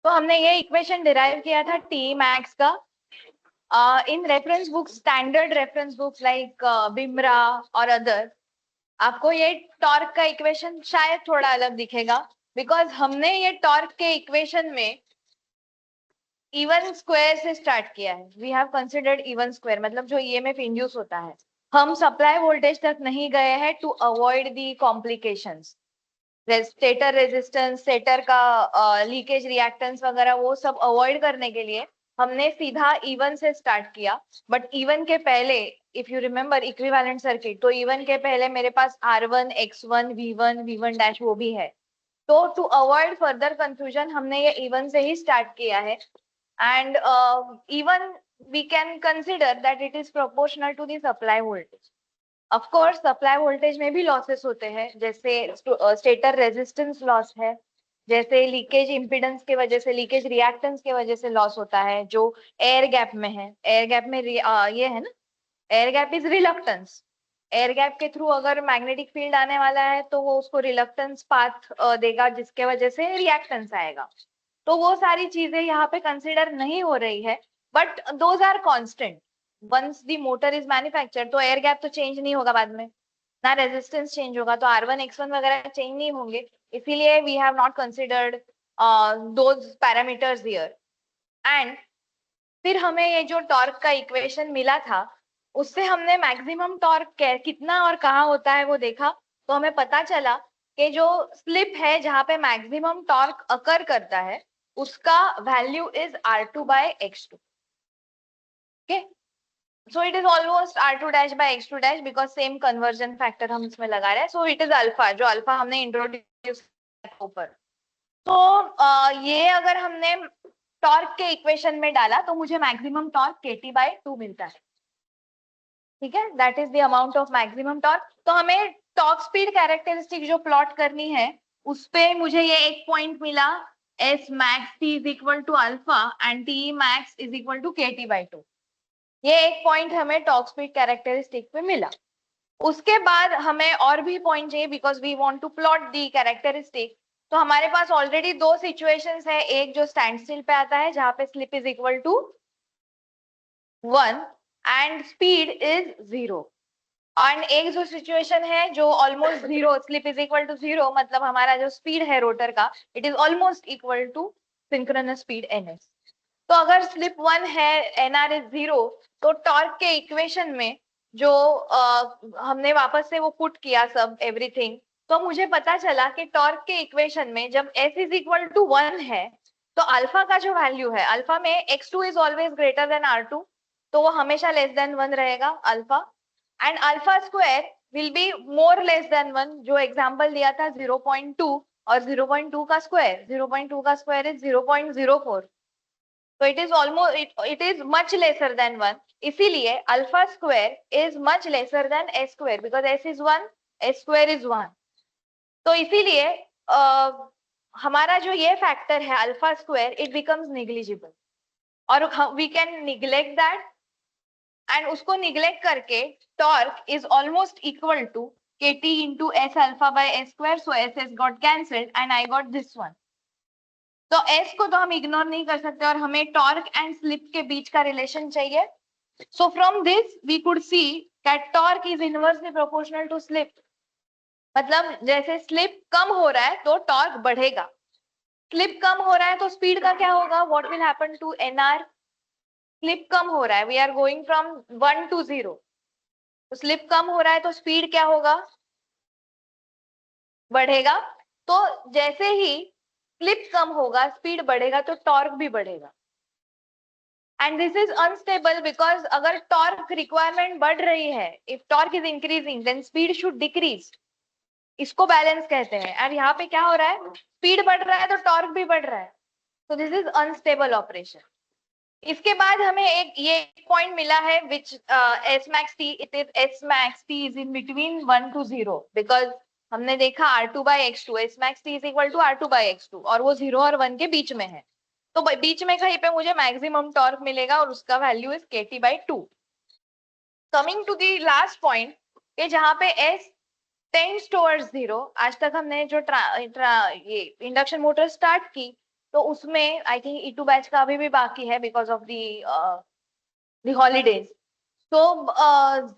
तो हमने ये इक्वेशन डिराइव किया था टी मैक्स का in reference books, standard reference books like Bimbhra और अदर। आपको ये टॉर्क का इक्वेशन शायद थोड़ा अलग दिखेगा बिकॉज हमने ये टॉर्क के इक्वेशन में इवन स्क्वायर से स्टार्ट किया है। We have considered even square, मतलब जो ईएमएफ इंड्यूस होता है। हम सप्लाई वोल्टेज तक नहीं गए हैं to avoid the complications. Stator resistance, stator का लीकेज रिएक्टेंस वगैरह वो सब अवॉइड करने के लिए हमने सीधा इवन से स्टार्ट किया। बट इवन के पहले if you remember equivalent circuit, तो इवन के पहले मेरे पास R1, X1, V1, V1 dash वो भी है। तो टू अवॉइड फर्दर कंफ्यूजन हमने ये इवन से ही स्टार्ट किया है। And even we can consider that it is proportional to the supply voltage. Of course supply voltage में भी लॉसेस होते हैं, जैसे स्टेटर रेजिस्टेंस लॉस है, जैसे लीकेज इंपिडेंस के वजह से, लीकेज रिएक्टेंस के वजह से लॉस होता है जो एयर गैप में है। एयर गैप में ये है ना, air gap is reluctance. Air gap के थ्रू अगर मैग्नेटिक फील्ड आने वाला है तो वो उसको रिलक्टेंस पाथ देगा, जिसके वजह से रिएक्टेंस आएगा। तो वो सारी चीजें यहाँ पे कंसिडर नहीं हो रही है, but those are constant. Once the motor is manufactured तो एयर गैप तो चेंज नहीं होगा बाद में, ना रेजिस्टेंस चेंज होगा, तो R1 X1 वगैरह चेंज नहीं होंगे। इसीलिए we have not considered those parameters here. And फिर हमें ये जो टॉर्क का इक्वेशन मिला था उससे हमने मैक्सिमम टॉर्क कितना और कहाँ होता है वो देखा। तो हमें पता चला कि जो स्लिप है जहाँ पे मैक्सिमम टॉर्क अकर करता है उसका value is R2/X2। Okay, so it is almost R2 dash by X2 dash because same conversion factor हम इसमें लगा रहे हैं। so it is अल्फा, जो अल्फा हमने इंट्रोड्यूस ऊपर। तो ये अगर हमने टॉर्क के इक्वेशन में डाला तो मुझे मैक्सिमम टॉर्क KT/2 मिलता है। ठीक है, that is the amount of maximum torque. तो हमें टॉर्क स्पीड कैरेक्टरिस्टिक जो प्लॉट करनी है उस पे मुझे ये एक पॉइंट मिला, S max T is equal to alpha and T max is equal to KT/2। ये एक पॉइंट हमें टॉर्क स्पीड कैरेक्टरिस्टिक पे मिला। उसके बाद हमें और भी पॉइंट चाहिए because we want to plot the characteristic. तो हमारे पास ऑलरेडी दो सिचुएशंस है, एक जो स्टैंड स्टिल पे आता है जहां पे slip is equal to 1 and speed is 0, and एक जो सिचुएशन है जो almost 0, slip is equal to 0, मतलब हमारा जो स्पीड है रोटर का it is almost equal to synchronous speed ns। तो अगर स्लिप 1 है, nr इज 0, तो टॉर्क के इक्वेशन में जो हमने वापस से वो पुट किया सब एवरीथिंग, तो मुझे पता चला कि टॉर्क के इक्वेशन में जब s इज इक्वल टू 1 है तो अल्फा का जो वैल्यू है, अल्फा में x2 is always greater than r2, तो वो हमेशा लेस देन 1 रहेगा alpha. And alpha square will be more less than 1, जो एग्जांपल दिया था 0.2, और 0.2 का स्क्वायर, 0.2 का स्क्वायर इज 0.04, तो it is almost it is much lesser than 1। इसीलिए alpha square is much lesser than s square because s is 1, s square is 1। तो इसीलिए हमारा जो ये फैक्टर है alpha square it becomes negligible, और we can neglect that, and उसको neglect करके torque is almost equal to KT into S alpha by S square, so SS got cancelled and I got this one। तो S को तो हम ignore नहीं कर सकते और हमें टॉर्क एंड स्लिप के बीच का रिलेशन चाहिए। So from this we could see that torque is inversely proportional to slip, मतलब जैसे स्लिप कम हो रहा है तो टॉर्क बढ़ेगा, स्लिप कम हो रहा है तो स्पीड का क्या होगा, what will happen to nr। Slip कम हो रहा है, we are going from 1 to 0, तो स्लिप कम हो रहा है तो स्पीड क्या होगा, बढ़ेगा। तो जैसे ही स्लिप कम होगा स्पीड बढ़ेगा तो टॉर्क भी बढ़ेगा। And this is unstable because अगर टॉर्क रिक्वायरमेंट बढ़ रही है, if torque is increasing then speed should decrease, इसको बैलेंस कहते हैं। और यहाँ पे क्या हो रहा है, स्पीड बढ़ रहा है तो टॉर्क भी बढ़ रहा है, तो दिस इज अनस्टेबल ऑपरेशन। इसके बाद हमें एक ये पॉइंट मिला है which S max T, it is S max T is in between 1 to 0 because हमने देखा R2/X2, S max T is equal to R2/X2, और वो 0 और 1 के बीच में है, तो बीच में कहीं पे मुझे मैक्सिमम टॉर्क मिलेगा और उसका value is KT/2। Coming to the last point कि जहाँ पे S टेंड्स टुवर्ड्स 0, आज तक हमने जो ये इंडक्शन मोटर स्टार्ट की तो उसमें आई थिंक E2 बैच का अभी भी बाकी है बिकॉज ऑफ दी हॉलीडेज। तो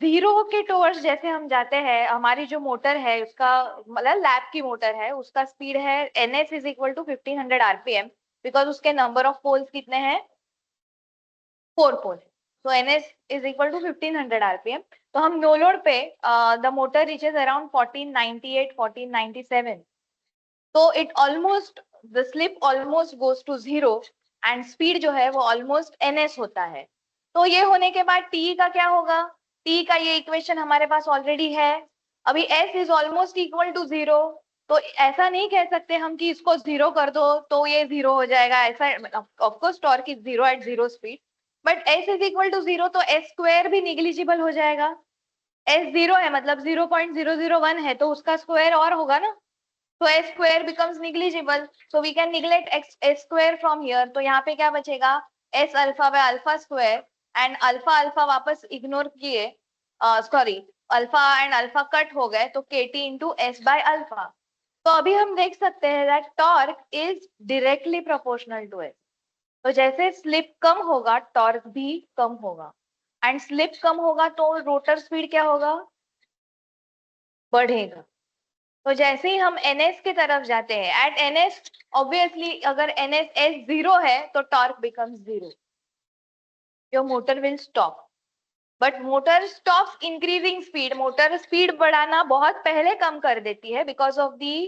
0 के टूवर्ड्स जैसे हम जाते हैं, हमारी जो मोटर है उसका मतलब लैब की मोटर है, उसका स्पीड है NS is equal to 1500 RPM, because उसके नंबर ऑफ पोल्स कितने हैं, 4 पोल। तो NS is equal to 1500 RPM। तो हम नो लोड पे द मोटर रीचेज अराउंड 1498 1497। तो it almost the slip almost goes to 0 and speed जो है वो ऑलमोस्ट NS होता है। तो ये होने के बाद T का क्या होगा, T का ये इक्वेशन हमारे पास ऑलरेडी है। अभी S is almost equal to 0, तो ऐसा नहीं कह सकते हम कि इसको 0 कर दो तो ये 0 हो जाएगा, ऐसा of course torque is 0 at 0 speed, but S is equal to 0 तो S स्क्वायर भी निग्लिजिबल हो जाएगा। S 0 है मतलब 0.001 है तो उसका स्क्वायर और होगा ना, तो S square becomes negligible, so we can neglect S square from here। तो यहाँ पे क्या बचेगा, S alpha by alpha square, and alpha alpha वापस इग्नोर किए, sorry alpha and alpha cut हो गए, तो KT into S by alpha. तो अभी हम देख सकते हैं that torque is directly proportional to S। तो जैसे स्लिप कम होगा टॉर्क भी कम होगा, एंड स्लिप कम होगा तो रोटर स्पीड क्या होगा, बढ़ेगा। तो जैसे ही हम NS की तरफ जाते हैं, एट NS ऑब्वियसली अगर NS S 0 है तो torque becomes 0, your motor will stop. But motor stops increasing speed, motor speed बढ़ाना बहुत पहले कम कर देती है बिकॉज ऑफ दी,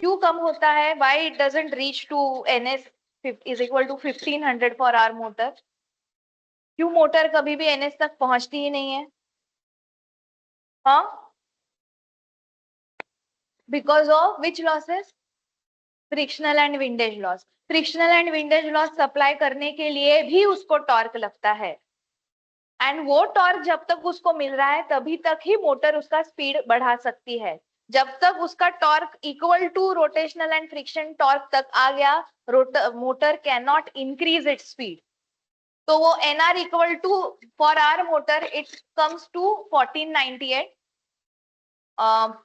क्यों कम होता है, why it doesn't reach to NS is equal to 1500 for our motor, क्यों मोटर कभी भी NS तक पहुंचती ही नहीं है, हाँ, because of which losses, frictional and windage loss. Frictional and windage loss supply करने के लिए भी उसको टॉर्क लगता है, एंड वो टॉर्क जब तक उसको मिल रहा है तभी तक ही मोटर उसका स्पीड बढ़ा सकती है। जब तक उसका torque equal to rotational and friction torque तक आ गया, motor can not increase its speed. तो वो NR equal to, for our motor it comes to 1498।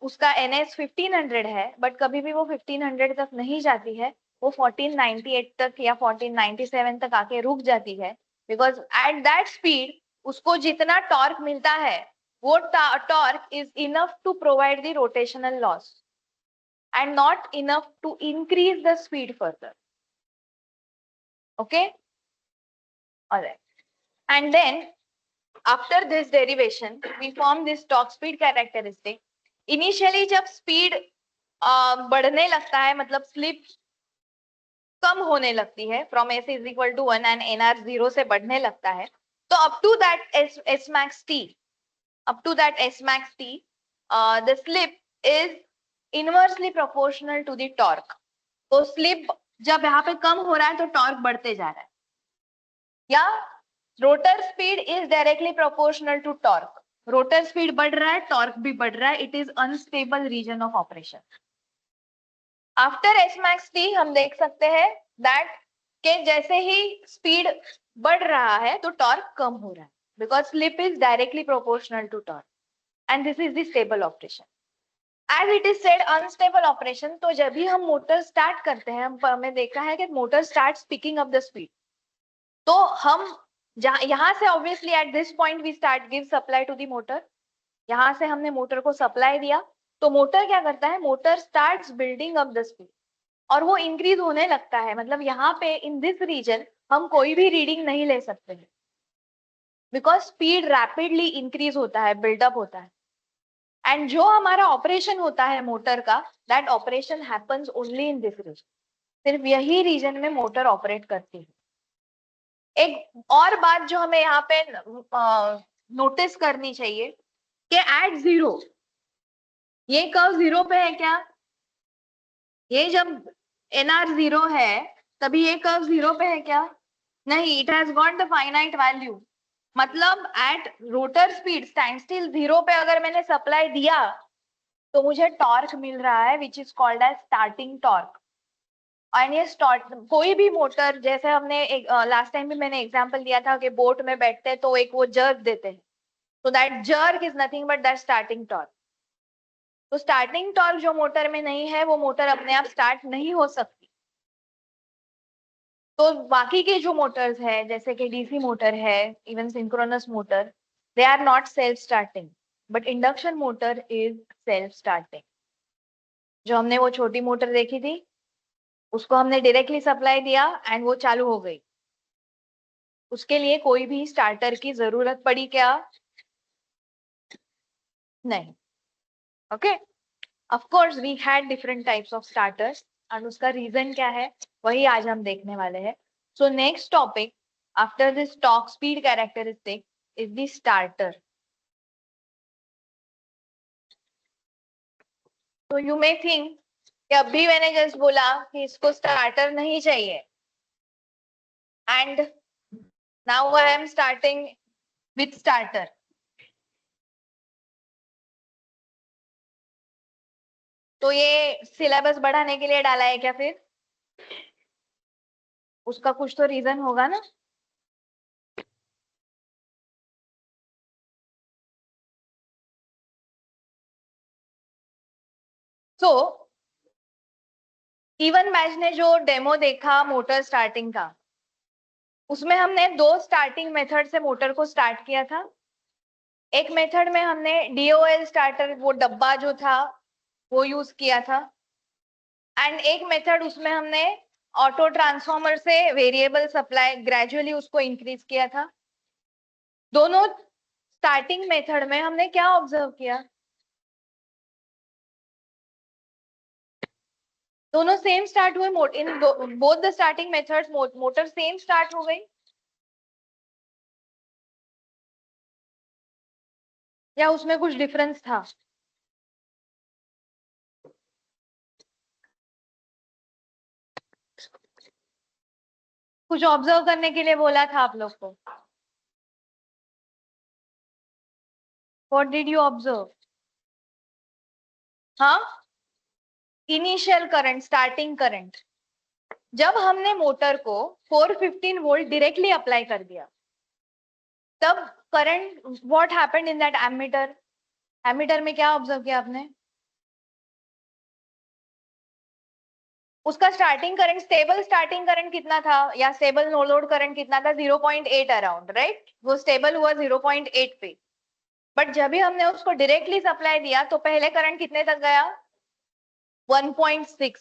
उसका NS 1500 है, बट कभी भी वो 1500 तक नहीं जाती है, वो 1498 तक या 1497 तक आके रुक जाती है, बिकॉज एट दैट स्पीड उसको जितना टॉर्क मिलता है वो torque is enough to provide the rotational loss and not enough to increase the speed further. Okay, alright, and then after this derivation we form this torque speed characteristic। Initially जब speed बढ़ने लगता है, मतलब slip कम होने लगती है, from S is equal to 1 and NR 0 से बढ़ने लगता है, तो up to that S max T, up to that S max T, the slip is inversely proportional to the torque। तो स्लिप जब यहाँ पे कम हो रहा है तो टॉर्क बढ़ते जा रहा है, या rotor speed is directly proportional to torque, rotor speed बढ़ रहा है टॉर्क भी बढ़ रहा है, it is unstable region of operation. After S max T हम देख सकते हैं दैट के जैसे ही स्पीड बढ़ रहा है तो टॉर्क कम हो रहा है, because slip is directly proportional to torque, and this is the stable operation. As it is said unstable operation, तो जब भी हम मोटर स्टार्ट करते हैं, हमने देखा है कि motor start picking up the speed, तो हम यहाँ से obviously at this point we start give supply to the motor, यहाँ से हमने मोटर को सप्लाई दिया, तो मोटर क्या करता है, motor starts building up the speed और वो इंक्रीज होने लगता है। मतलब यहाँ पे इन दिस रीजन हम कोई भी रीडिंग नहीं ले सकते हैं, बिकॉज स्पीड रैपिडली इंक्रीज होता है, बिल्डअप होता है, एंड जो हमारा ऑपरेशन होता है मोटर का, that operation happens only in this region, सिर्फ यही रीजन में मोटर ऑपरेट करती है। एक और बात जो हमें यहाँ पे नोटिस करनी चाहिए कि एट 0, ये कर्व 0 पे है क्या, ये जब NR 0 है तभी ये कर्व 0 पे है क्या, नहीं, it has got the finite value. मतलब at rotor speed standstill 0 पे अगर मैंने सप्लाई दिया तो मुझे टॉर्क मिल रहा है which is called as starting torque. And ये कोई भी मोटर, जैसे हमने लास्ट टाइम भी मैंने एग्जांपल दिया था कि बोट में बैठते हैं तो एक वो जर्क देते हैं, तो that jerk is nothing but that starting torque. तो स्टार्टिंग टॉर्क जो मोटर में नहीं है वो मोटर अपने आप स्टार्ट नहीं हो सकती। तो बाकी के जो मोटर्स है जैसे कि डीसी मोटर है, even synchronous motor, they are not self starting, but induction motor is self starting. जो हमने वो छोटी मोटर देखी थी उसको हमने डायरेक्टली सप्लाई दिया एंड वो चालू हो गई, उसके लिए कोई भी स्टार्टर की जरूरत पड़ी क्या? नहीं। Okay, of course we had different types of starters and उसका रीजन क्या है वही आज हम देखने वाले हैं। So next topic after this torque speed characteristic is the starter. तो यू मे थिंक कि अभी मैंने जस्ट बोला कि इसको स्टार्टर नहीं चाहिए and now I am starting with starter. तो ये सिलेबस बढ़ाने के लिए डाला है क्या? फिर उसका कुछ तो रीजन होगा ना। सो इवन मैच ने जो डेमो देखा मोटर स्टार्टिंग का, उसमें हमने दो स्टार्टिंग मेथड से मोटर को स्टार्ट किया था। एक मेथड में हमने डीओएल स्टार्टर, वो डब्बा जो था वो यूज किया था, एंड एक मेथड उसमें हमने ऑटो ट्रांसफॉर्मर से वेरिएबल सप्लाई ग्रेजुअली उसको इंक्रीज किया था। दोनों स्टार्टिंग मेथड में हमने क्या ऑब्जर्व किया? दोनों सेम स्टार्ट हुए, in both the starting methods motor same start हो गई, या उसमें कुछ डिफरेंस था? कुछ ऑब्जर्व करने के लिए बोला था आप लोग को। What did you observe? हाँ, इनिशियल करंट, स्टार्टिंग करंट। जब हमने मोटर को 415 वोल्ट डायरेक्टली अप्लाई कर दिया तब current, what happened in that ammeter? Ammeter में क्या ऑब्जर्व किया आपने? उसका starting current, stable starting current कितना था या स्टेबल नो लोड करंट कितना था? 0.8 अराउंड, राइट? वो स्टेबल हुआ 0.8 पे। बट जब भी हमने उसको डायरेक्टली सप्लाई दिया तो पहले करंट कितने तक गया? 1.6।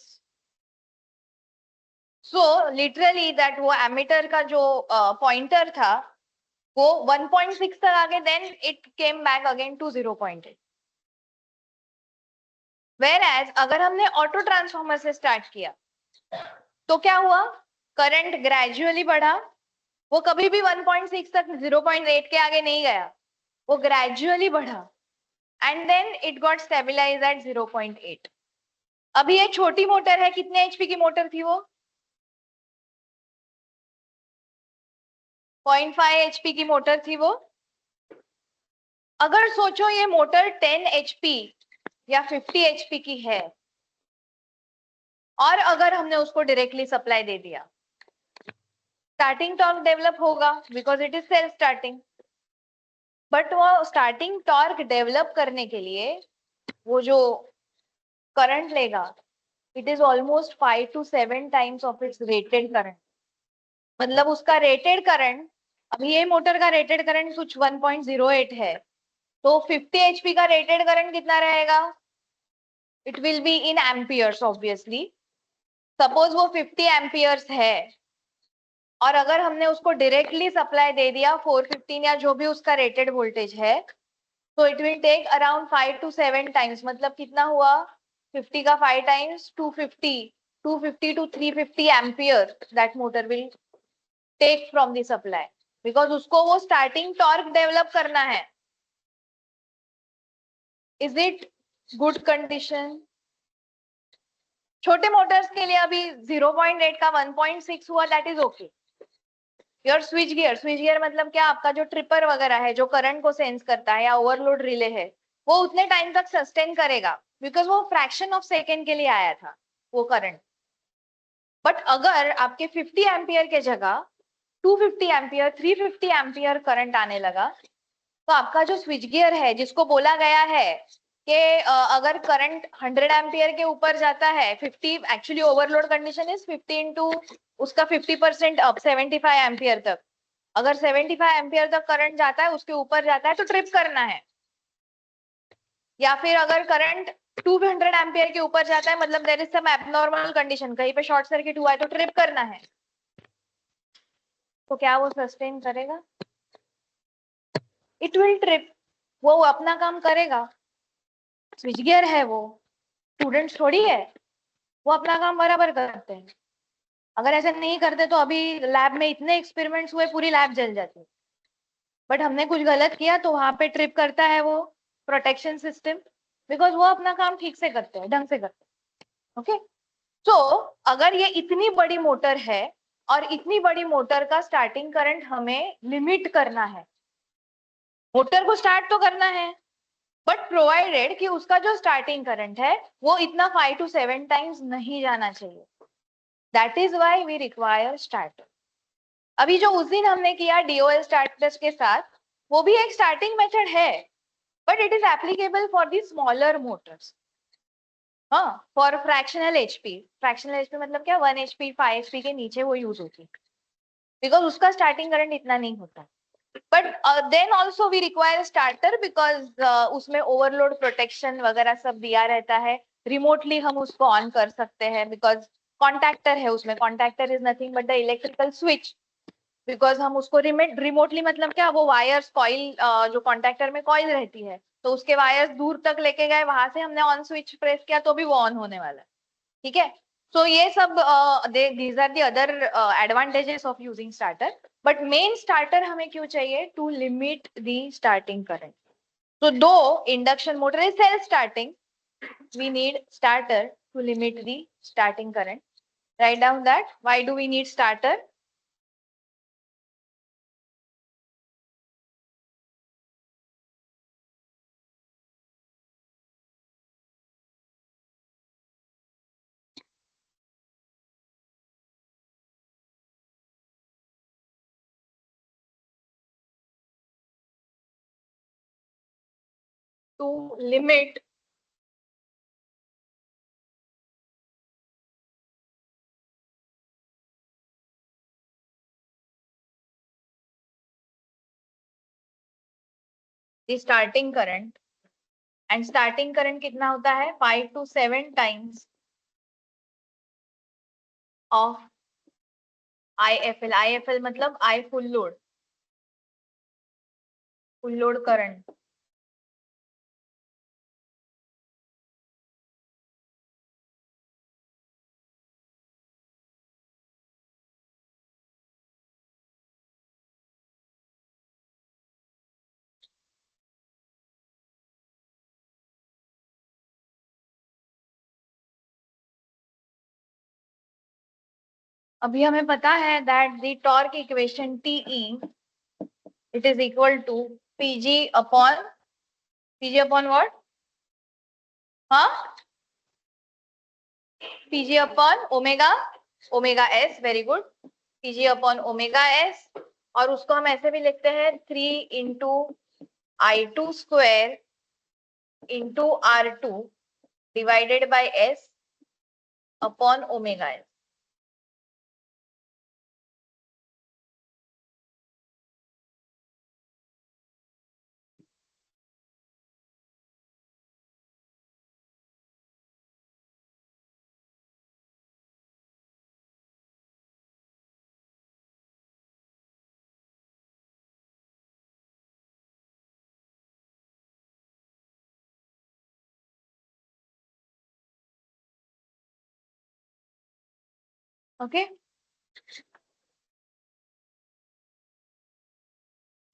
सो लिटरली दैट वो एमीटर का जो पॉइंटर था वो 1.6 तक आगे, then it came back again to 0.8। Whereas अगर हमने ऑटो ट्रांसफॉर्मर से स्टार्ट किया तो क्या हुआ? करंट ग्रेजुअली बढ़ा, वो कभी भी 1.6 तक 0.8 के आगे नहीं गया, वो ग्रेजुअली बढ़ा and then it got stabilize at 0.8। अभी ये छोटी मोटर है, कितने एचपी की मोटर थी वो? 0.5 एचपी की मोटर थी वो। अगर सोचो ये मोटर 10 एचपी या 50 एचपी की है और अगर हमने उसको डायरेक्टली सप्लाई दे दिया, स्टार्टिंग टॉर्क डेवलप होगा because it is self starting. But वो स्टार्टिंग टॉर्क डेवलप करने के लिए वो जो करंट लेगा, it is almost 5 to 7 times of its rated current. मतलब उसका रेटेड करंट, अभी ये मोटर का रेटेड करंट कुछ 1.08 है, तो 50 एचपी का रेटेड करंट कितना रहेगा? It will be in amperes obviously. Suppose वो 50 एम्पियर्स है और अगर हमने उसको डायरेक्टली सप्लाई दे दिया 415 या जो भी उसका रेटेड वोल्टेज है, तो it will take around 5 to 7 times. मतलब कितना हुआ? 50 का 5 times 250 to 350 ampere that motor will take from the supply, because उसको वो स्टार्टिंग टॉर्क डेवलप करना है। Is it good condition? छोटे मोटर्स के लिए अभी 0.8 का 1.6 हुआ, that is okay. Your switch gear मतलब क्या? आपका जो ट्रिपर वगैरह है जो करंट को सेंस करता है या ओवरलोड रिले है, वो उतने टाइम तक सस्टेन करेगा बिकॉज वो फ्रैक्शन ऑफ सेकेंड के लिए आया था वो करंट। बट अगर आपके 50 एम्पियर के जगह 250 एम्पियर, 350 एम्पियर करंट आने लगा, तो आपका जो स्विच गियर है जिसको बोला गया है कि अगर करंट 100 एम्पियर के ऊपर जाता है, 50 actually overload condition is 50 into उसका 50% अप 75 एम्पियर तक, अगर 75 एम्पियर तक करंट जाता है, उसके ऊपर जाता है तो ट्रिप करना है। या फिर अगर करंट 200 एम्पियर के ऊपर जाता है, मतलब there is some abnormal condition, कहीं पे शॉर्ट सर्किट हुआ है तो ट्रिप करना है। तो क्या वो सस्टेन करेगा? It will trip. वो अपना काम करेगा, स्विच गियर है वो, स्टूडेंट्स थोड़ी है, वो अपना काम बराबर करते हैं। अगर ऐसे नहीं करते तो अभी लैब में इतने एक्सपेरिमेंट्स हुए, पूरी लैब जल जाती। बट हमने कुछ गलत किया तो वहां पे ट्रिप करता है वो प्रोटेक्शन सिस्टम, बिकॉज वो अपना काम ठीक से करते हैं, ढंग से करते हैं। ओके, तो अगर ये इतनी बड़ी मोटर है और इतनी बड़ी मोटर का स्टार्टिंग करंट हमें लिमिट करना है, मोटर को स्टार्ट तो करना है, बट प्रोवाइडेड कि उसका जो स्टार्टिंग करंट है वो इतना 5 to 7 टाइम्स नहीं जाना चाहिए। That is why we require starter. अभी जो उस दिन हमने किया डीओएल स्टार्टर्स के साथ, वो भी एक स्टार्टिंग मेथड है, but it is applicable for the smaller motors. हाँ, for fractional HP, fractional HP मतलब क्या, 1 HP 5 HP के नीचे वो यूज होती है, बिकॉज उसका स्टार्टिंग करंट इतना नहीं होता। But then also we require starter, because उसमें ओवरलोड प्रोटेक्शन वगैरह सब दिया रहता है, रिमोटली हम उसको ऑन कर सकते हैं, बिकॉज कॉन्टैक्टर है उसमें, contactor is nothing but the electrical switch, because हम उसको रिमोटली मतलब क्या, वो वायर्स कॉइल, जो कॉन्टैक्टर में कॉइल रहती है, तो उसके वायर्स दूर तक लेके गए, वहां से हमने ऑन स्विच प्रेस किया तो भी वो ऑन होने वाला है। ठीक है, सो ये सब these are the other advantages of using starter. But main starter हमें क्यों चाहिए? To limit the starting current. तो though induction motor is self starting, we need starter to limit the starting current. Write down that. Why do we need starter? To limit the starting current, and starting current कितना होता है? 5 to 7 times of IFL. IFL मतलब I full load, full load current. अभी हमें पता है that the torque equation TE, it is equal to PG upon what? हाँ, PG upon omega S, very good, PG upon omega S, और उसको हम ऐसे भी लिखते हैं 3 into I2 square into R2 divided by S upon omega S. Okay,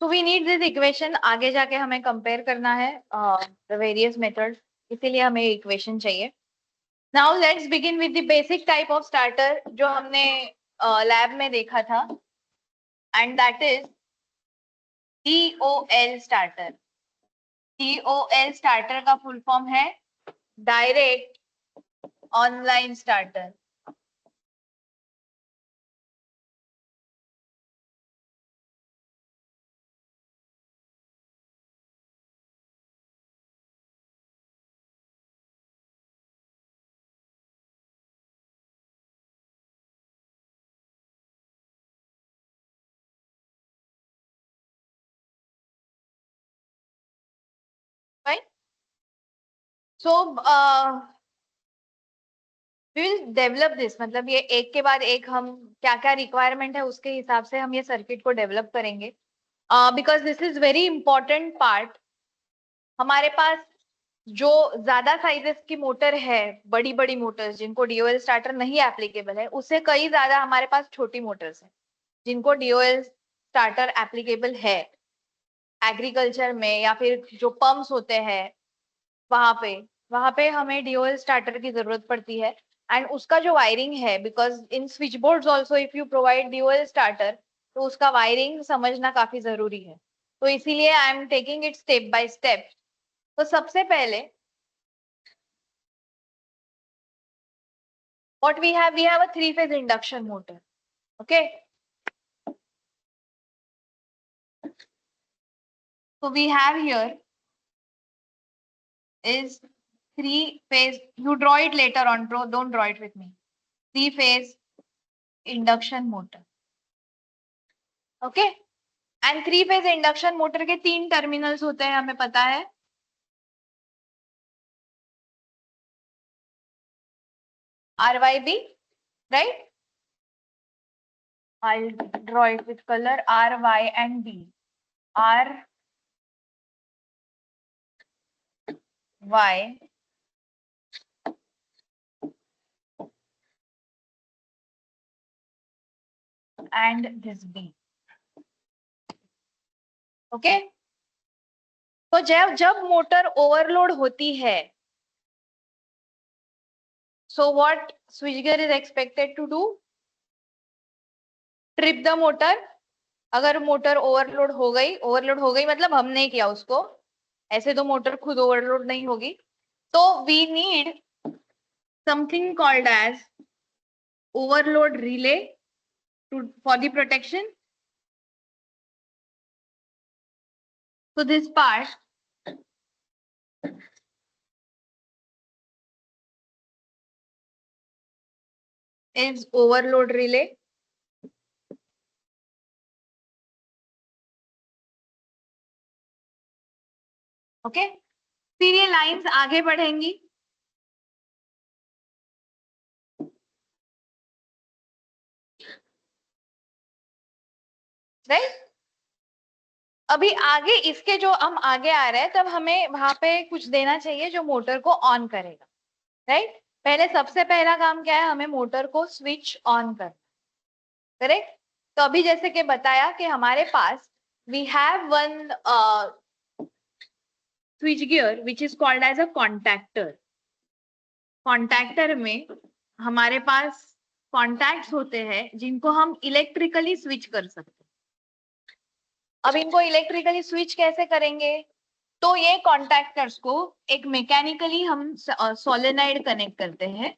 so we need this equation. आगे जाके हमें कंपेयर करना है the various methods, इसीलिए हमें इक्वेशन चाहिए. Now let's begin with the basic type of starter जो हमने लैब में देखा था, and that is DOL starter. DOL starter का फुल फॉर्म है direct online starter. So we will develop this, मतलब ये एक के बाद एक हम क्या क्या रिक्वायरमेंट है उसके हिसाब से हम ये सर्किट को डेवलप करेंगे, because this is very important part. हमारे पास जो ज्यादा साइजेस की मोटर है, बड़ी बड़ी मोटर्स जिनको डीओएल स्टार्टर नहीं एप्लीकेबल है, उससे कई ज्यादा हमारे पास छोटी मोटर्स है जिनको डीओएल स्टार्टर एप्लीकेबल है। एग्रीकल्चर में या फिर जो पंप्स होते हैं वहां पे वहां पे हमें डीओएल स्टार्टर की जरूरत पड़ती है। एंड उसका जो वायरिंग है, because in switch boards also if you provide DOL starter, तो उसका वायरिंग समझना काफी जरूरी है। तो इसीलिए I am taking it step by step. तो सबसे पहले what we have a three phase induction motor. Okay, so we have here is three phase, you draw it later on bro, don't draw it with me. Three phase induction motor. Okay, and three phase induction motor के तीन terminals होते हैं, हमें पता है। RYB, right? I'll draw it with color R, Y and B. R, Y and this B. Okay, तो जब motor overload होती है, so what switchgear is expected to do? Trip the motor. अगर मोटर ओवरलोड हो गई मतलब हमने किया उसको, ऐसे तो मोटर खुद ओवरलोड नहीं होगी। तो we need something called as overload relay for the protection. so this part is overload relay. Okay, फिर ये लाइंस आगे बढ़ेंगी, राइट। अभी आगे इसके जो हम आगे आ रहे हैं तब हमें वहां पे कुछ देना चाहिए जो मोटर को ऑन करेगा, राइट। पहले सबसे पहला काम क्या है, हमें मोटर को स्विच ऑन करना, करेक्ट। तो अभी जैसे कि बताया कि हमारे पास we have one switchgear which is called as a contactor. Contactor में हमारे पास कॉन्टैक्ट्स होते हैं जिनको हम इलेक्ट्रिकली स्विच कर सकते हैं। अब इनको इलेक्ट्रिकली स्विच कैसे करेंगे, तो ये कॉन्टैक्टर्स को एक मैकेनिकली हम सोलेनाइड कनेक्ट करते हैं।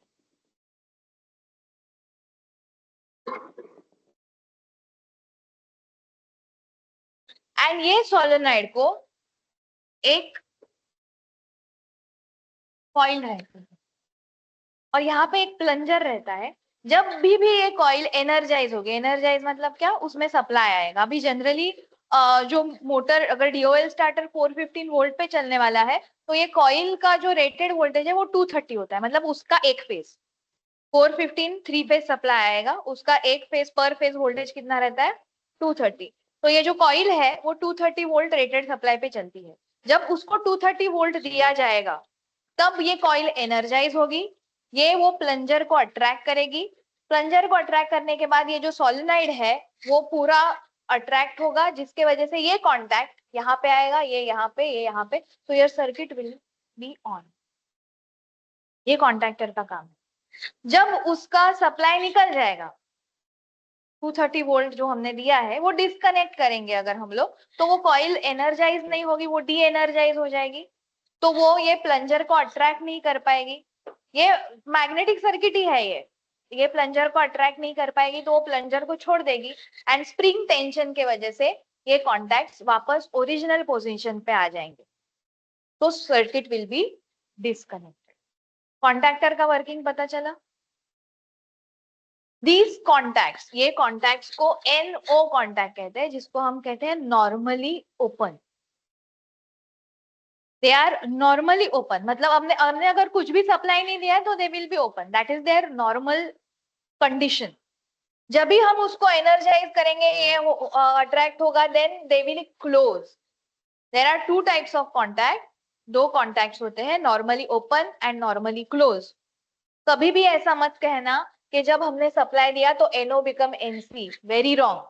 एंड ये सोलेनाइड को एक कॉइल रहती है और यहाँ पे एक प्लंजर रहता है। जब भी ये कॉइल एनर्जाइज होगी, एनर्जाइज मतलब क्या, उसमें सप्लाई आएगा। अभी जनरली जो मोटर अगर डीओएल स्टार्टर 415 वोल्ट पे चलने वाला है तो ये कॉइल का जो रेटेड वोल्टेज है वो 230 होता है, मतलब उसका एक फेज 415 थ्री फेज सप्लाई आएगा, उसका एक फेज पर फेज वोल्टेज कितना रहता है 230। तो ये जो कॉइल है वो 230 वोल्ट रेटेड सप्लाई पे चलती है। जब उसको 230 वोल्ट दिया जाएगा तब ये कॉइल एनर्जाइज होगी, ये वो प्लंजर को अट्रैक्ट करेगी। प्लंजर को अट्रैक्ट करने के बाद ये जो सोलेनाइड है वो पूरा अट्रैक्ट होगा, जिसके वजह से ये कॉन्टैक्ट यहाँ पे आएगा, ये यहाँ पे, ये यहाँ पे, तो your circuit will be on. ये कॉन्टैक्टर का काम है। जब उसका सप्लाई निकल जाएगा 230 वोल्ट जो हमने दिया है वो डिस्कनेक्ट करेंगे अगर हम लोग, तो वो कॉइल एनर्जाइज नहीं होगी, वो डी एनर्जाइज हो जाएगी। तो वो ये प्लंजर को अट्रैक्ट नहीं कर पाएगी। ये मैग्नेटिक सर्किट ही है, ये प्लंजर को अट्रैक्ट नहीं कर पाएगी, तो वो प्लंजर को छोड़ देगी एंड स्प्रिंग टेंशन के वजह से ये कॉन्टैक्ट्स वापस ओरिजिनल पोजीशन पे आ जाएंगे, तो circuit will be disconnected. Contactor का वर्किंग पता चला। दीज कॉन्टैक्ट्स, ये कॉन्टैक्ट्स को NO कॉन्टैक्ट कहते हैं, जिसको हम कहते हैं normally open. They are normally open, मतलब हमने हमने अगर कुछ भी सप्लाई नहीं दिया है तो they will be open, that is their normal condition. जब भी हम उसको एनर्जाइज करेंगे, ये अट्रैक्ट होगा, then they will close. There are two types of contact, दो कॉन्टैक्ट्स होते हैं, normally open and normally close. कभी भी ऐसा मत कहना कि जब हमने सप्लाई दिया तो NO become NC, very wrong.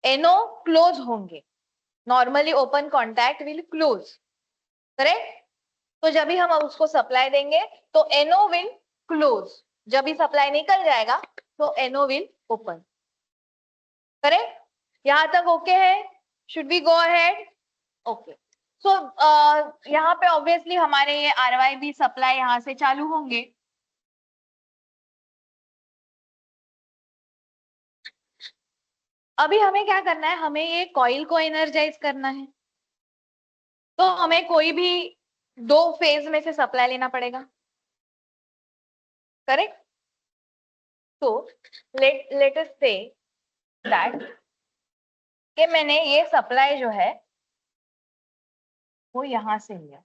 NO close होंगे, normally open contact will close, correct. तो जब भी हम उसको सप्लाई देंगे तो एनओ विल क्लोज, जब भी सप्लाई निकल जाएगा तो एनओ विल ओपन, करेक्ट। यहां तक ओके है? Should we go ahead? Okay. So यहाँ पे ऑब्वियसली हमारे ये आरवाईबी सप्लाई यहाँ से चालू होंगे। अभी हमें क्या करना है, हमें ये कॉइल को एनर्जाइज करना है, तो हमें कोई भी दो फेज में से सप्लाई लेना पड़ेगा, करेक्ट। तो लेट अस से दैट कि मैंने ये सप्लाई जो है वो यहां से लिया,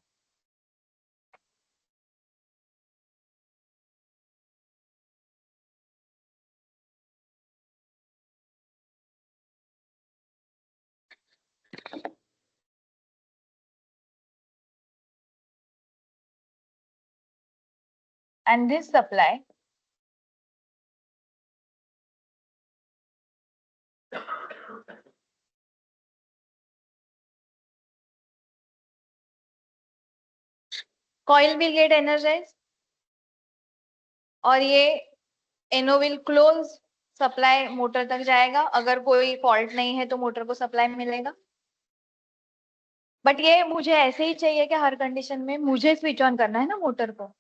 and this supply coil will get energize, और ये NO will close, supply motor तक जाएगा, अगर कोई फॉल्ट नहीं है तो मोटर को सप्लाई मिलेगा। बट ये मुझे ऐसे ही चाहिए कि हर कंडीशन में मुझे स्विच ऑन करना है ना मोटर को,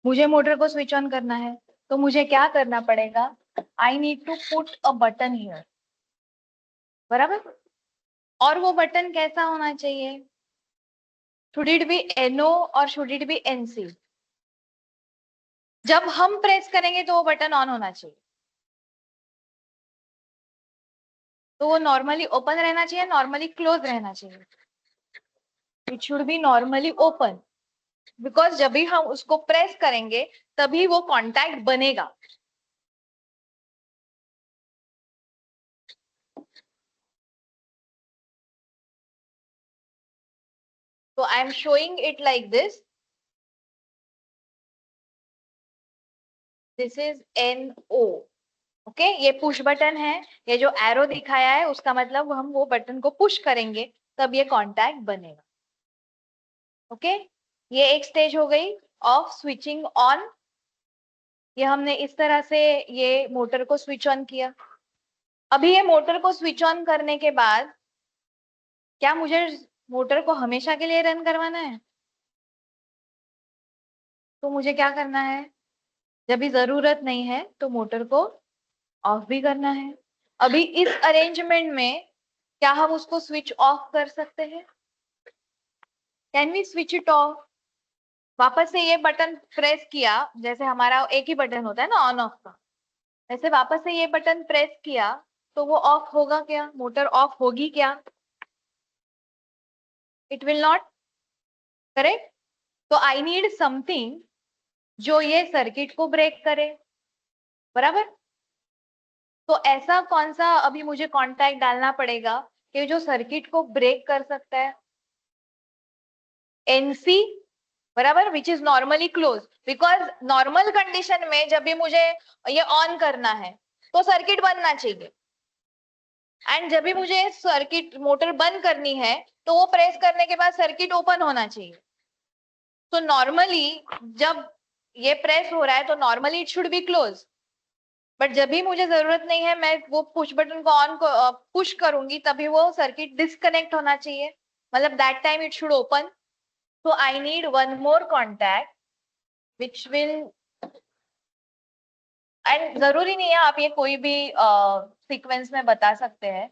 मुझे मोटर को स्विच ऑन करना है, तो मुझे क्या करना पड़ेगा, I need to put a button here, बराबर। और वो बटन कैसा होना चाहिए, शुड इट बी एनओ और शुड इट बी एनसी? जब हम प्रेस करेंगे तो वो बटन ऑन होना चाहिए, तो वो नॉर्मली ओपन रहना चाहिए, नॉर्मली क्लोज रहना चाहिए? It should be normally open, because जब भी हम उसको प्रेस करेंगे तभी वो कॉन्टैक्ट बनेगा। तो I am showing it like this is N O, okay. ये पुश बटन है, ये जो एरो दिखाया है उसका मतलब हम वो बटन को पुश करेंगे तब ये कॉन्टैक्ट बनेगा, ओके। ये एक स्टेज हो गई ऑफ स्विचिंग ऑन, ये हमने इस तरह से ये मोटर को स्विच ऑन किया। अभी ये मोटर को स्विच ऑन करने के बाद क्या मुझे मोटर को हमेशा के लिए रन करवाना है? तो मुझे क्या करना है, जब भी जरूरत नहीं है तो मोटर को ऑफ भी करना है। अभी इस अरेंजमेंट में क्या हम उसको स्विच ऑफ कर सकते हैं? Can we switch it off? वापस से ये बटन प्रेस किया, जैसे हमारा एक ही बटन होता है ना ऑन ऑफ का, वैसे वापस से ये बटन प्रेस किया तो वो ऑफ होगा क्या, मोटर ऑफ होगी क्या? It will not, correct. तो आई नीड समथिंग जो ये सर्किट को ब्रेक करे, बराबर। तो ऐसा कौन सा अभी मुझे कॉन्टैक्ट डालना पड़ेगा कि जो सर्किट को ब्रेक कर सकता है? एनसी, बराबर, which is normally close, because normal condition में जब भी मुझे ये ऑन करना है तो सर्किट बनना चाहिए, एंड जब भी मुझे सर्किट मोटर बंद करनी है तो वो प्रेस करने के बाद सर्किट ओपन होना चाहिए। तो नॉर्मली जब ये प्रेस हो रहा है तो normally it should be close, but जब भी मुझे जरूरत नहीं है मैं वो पुश बटन को ऑन पुश करूंगी तभी वो सर्किट डिस्कनेक्ट होना चाहिए, मतलब that time it should open. So I need one more contact which will, and जरूरी नहीं है आप ये कोई भी सीक्वेंस में बता सकते हैं।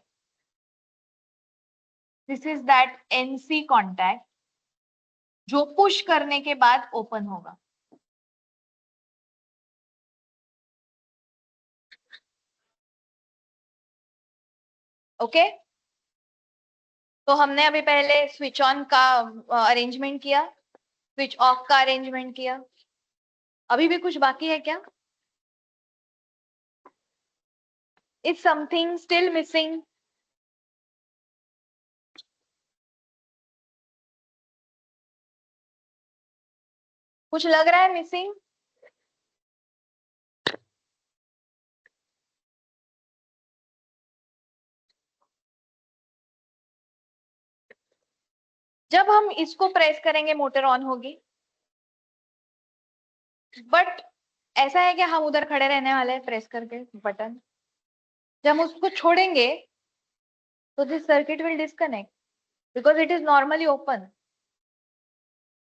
This is that NC contact जो पुश करने के बाद ओपन होगा, ओके। Okay? तो हमने अभी पहले स्विच ऑन का अरेंजमेंट किया, स्विच ऑफ का अरेंजमेंट किया। अभी भी कुछ बाकी है क्या? Is something still missing? कुछ लग रहा है मिसिंग? जब हम इसको प्रेस करेंगे मोटर ऑन होगी, बट ऐसा है कि हम उधर खड़े रहने वाले हैं प्रेस करके बटन। जब हम उसको छोड़ेंगे तो this circuit will disconnect because it is normally open.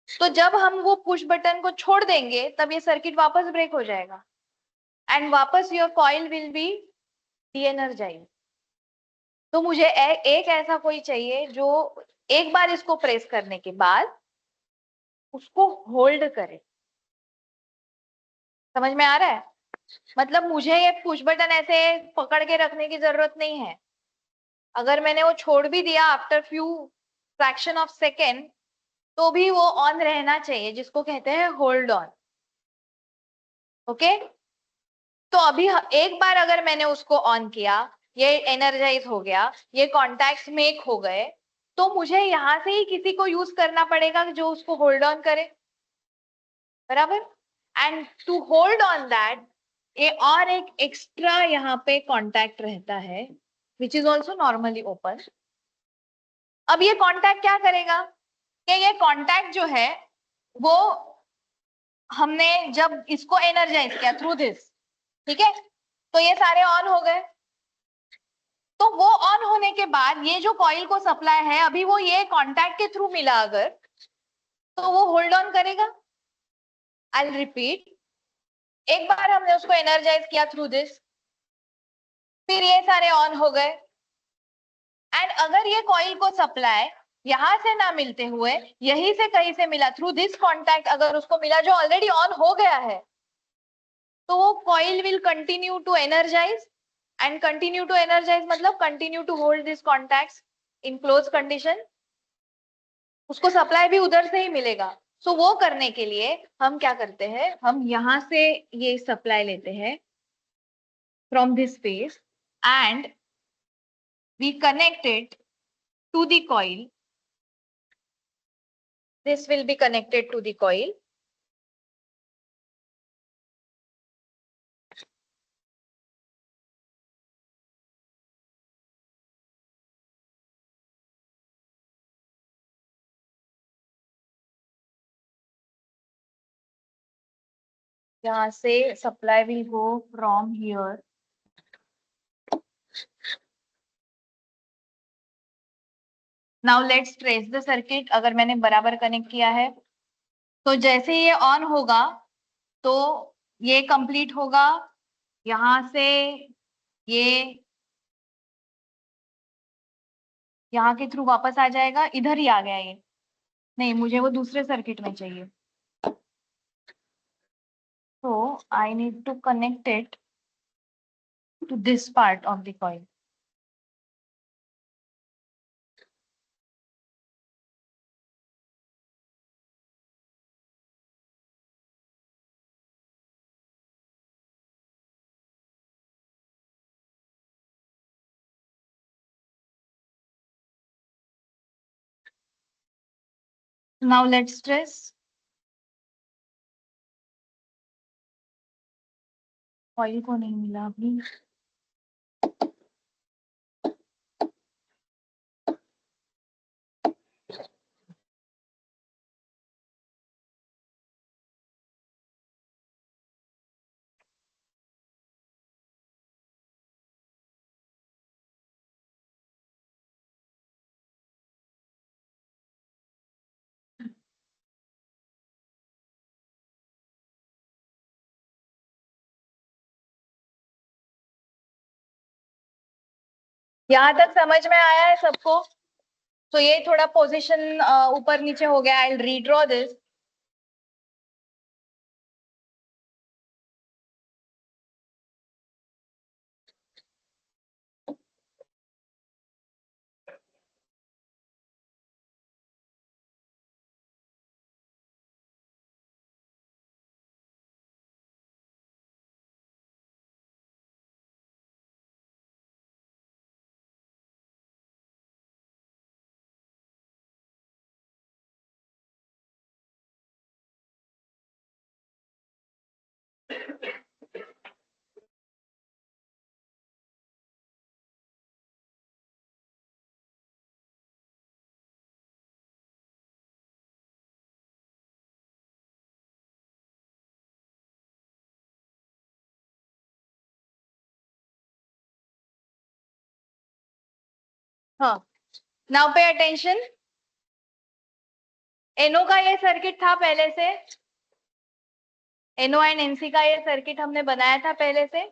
तो जब हम वो पुश बटन को छोड़ देंगे तब ये सर्किट वापस ब्रेक हो जाएगा एंड वापस your coil will be de energize. तो मुझे एक ऐसा कोई चाहिए जो एक बार इसको प्रेस करने के बाद उसको होल्ड करे। समझ में आ रहा है? मतलब मुझे ये पुश बटन ऐसे पकड़ के रखने की जरूरत नहीं है। अगर मैंने वो छोड़ भी दिया after few fraction of second तो भी वो ऑन रहना चाहिए, जिसको कहते हैं होल्ड ऑन। ओके, तो अभी एक बार अगर मैंने उसको ऑन किया, ये एनर्जाइज हो गया, ये कॉन्टैक्ट्स मेक हो गए, तो मुझे यहां से ही किसी को यूज करना पड़ेगा जो उसको होल्ड ऑन करे, बराबर। And to hold on that ये और एक एक्स्ट्रा यहाँ पे कॉन्टैक्ट रहता है which is also normally open. अब ये कॉन्टैक्ट क्या करेगा कि ये कॉन्टैक्ट जो है वो हमने जब इसको एनर्जाइज किया थ्रू दिस, ठीक है, तो ये सारे ऑन हो गए। तो वो ऑन होने के बाद ये जो कॉइल को सप्लाई है अभी वो ये कॉन्टैक्ट के थ्रू मिला अगर, तो वो होल्ड ऑन करेगा। आई रिपीट, एक बार हमने उसको एनर्जाइज किया थ्रू दिस, फिर ये सारे ऑन हो गए एंड अगर ये कॉइल को सप्लाई यहां से ना मिलते हुए यहीं से कहीं से मिला थ्रू दिस कॉन्टैक्ट, अगर उसको मिला जो ऑलरेडी ऑन हो गया है, तो वो coil will continue to energise and continue to energise मतलब continue to hold this contacts in close condition. उसको सप्लाई भी उधर से ही मिलेगा। सो वो करने के लिए हम क्या करते हैं, हम यहां से ये सप्लाई लेते हैं from this phase and we connect it to the coil. This will be connected to the coil. यहाँ से supply will go from here. Now let's trace the circuit. अगर मैंने बराबर कनेक्ट किया है तो जैसे ये ऑन होगा तो ये कंप्लीट होगा, यहाँ से ये यहाँ के थ्रू वापस आ जाएगा, इधर ही आ गया ये। नहीं, मुझे वो दूसरे सर्किट में चाहिए, तो I need to connect it to this part of the coil. Now let's trace. Coil को नहीं मिला अभी। यहाँ तक समझ में आया है सबको? तो ये थोड़ा पोजीशन ऊपर नीचे हो गया। आई रीड्रॉ दिस। हाँ, नाउ पे अटेंशन। एनओ का ये सर्किट था पहले से, एनओ एंड एनसी का ये सर्किट हमने बनाया था पहले से,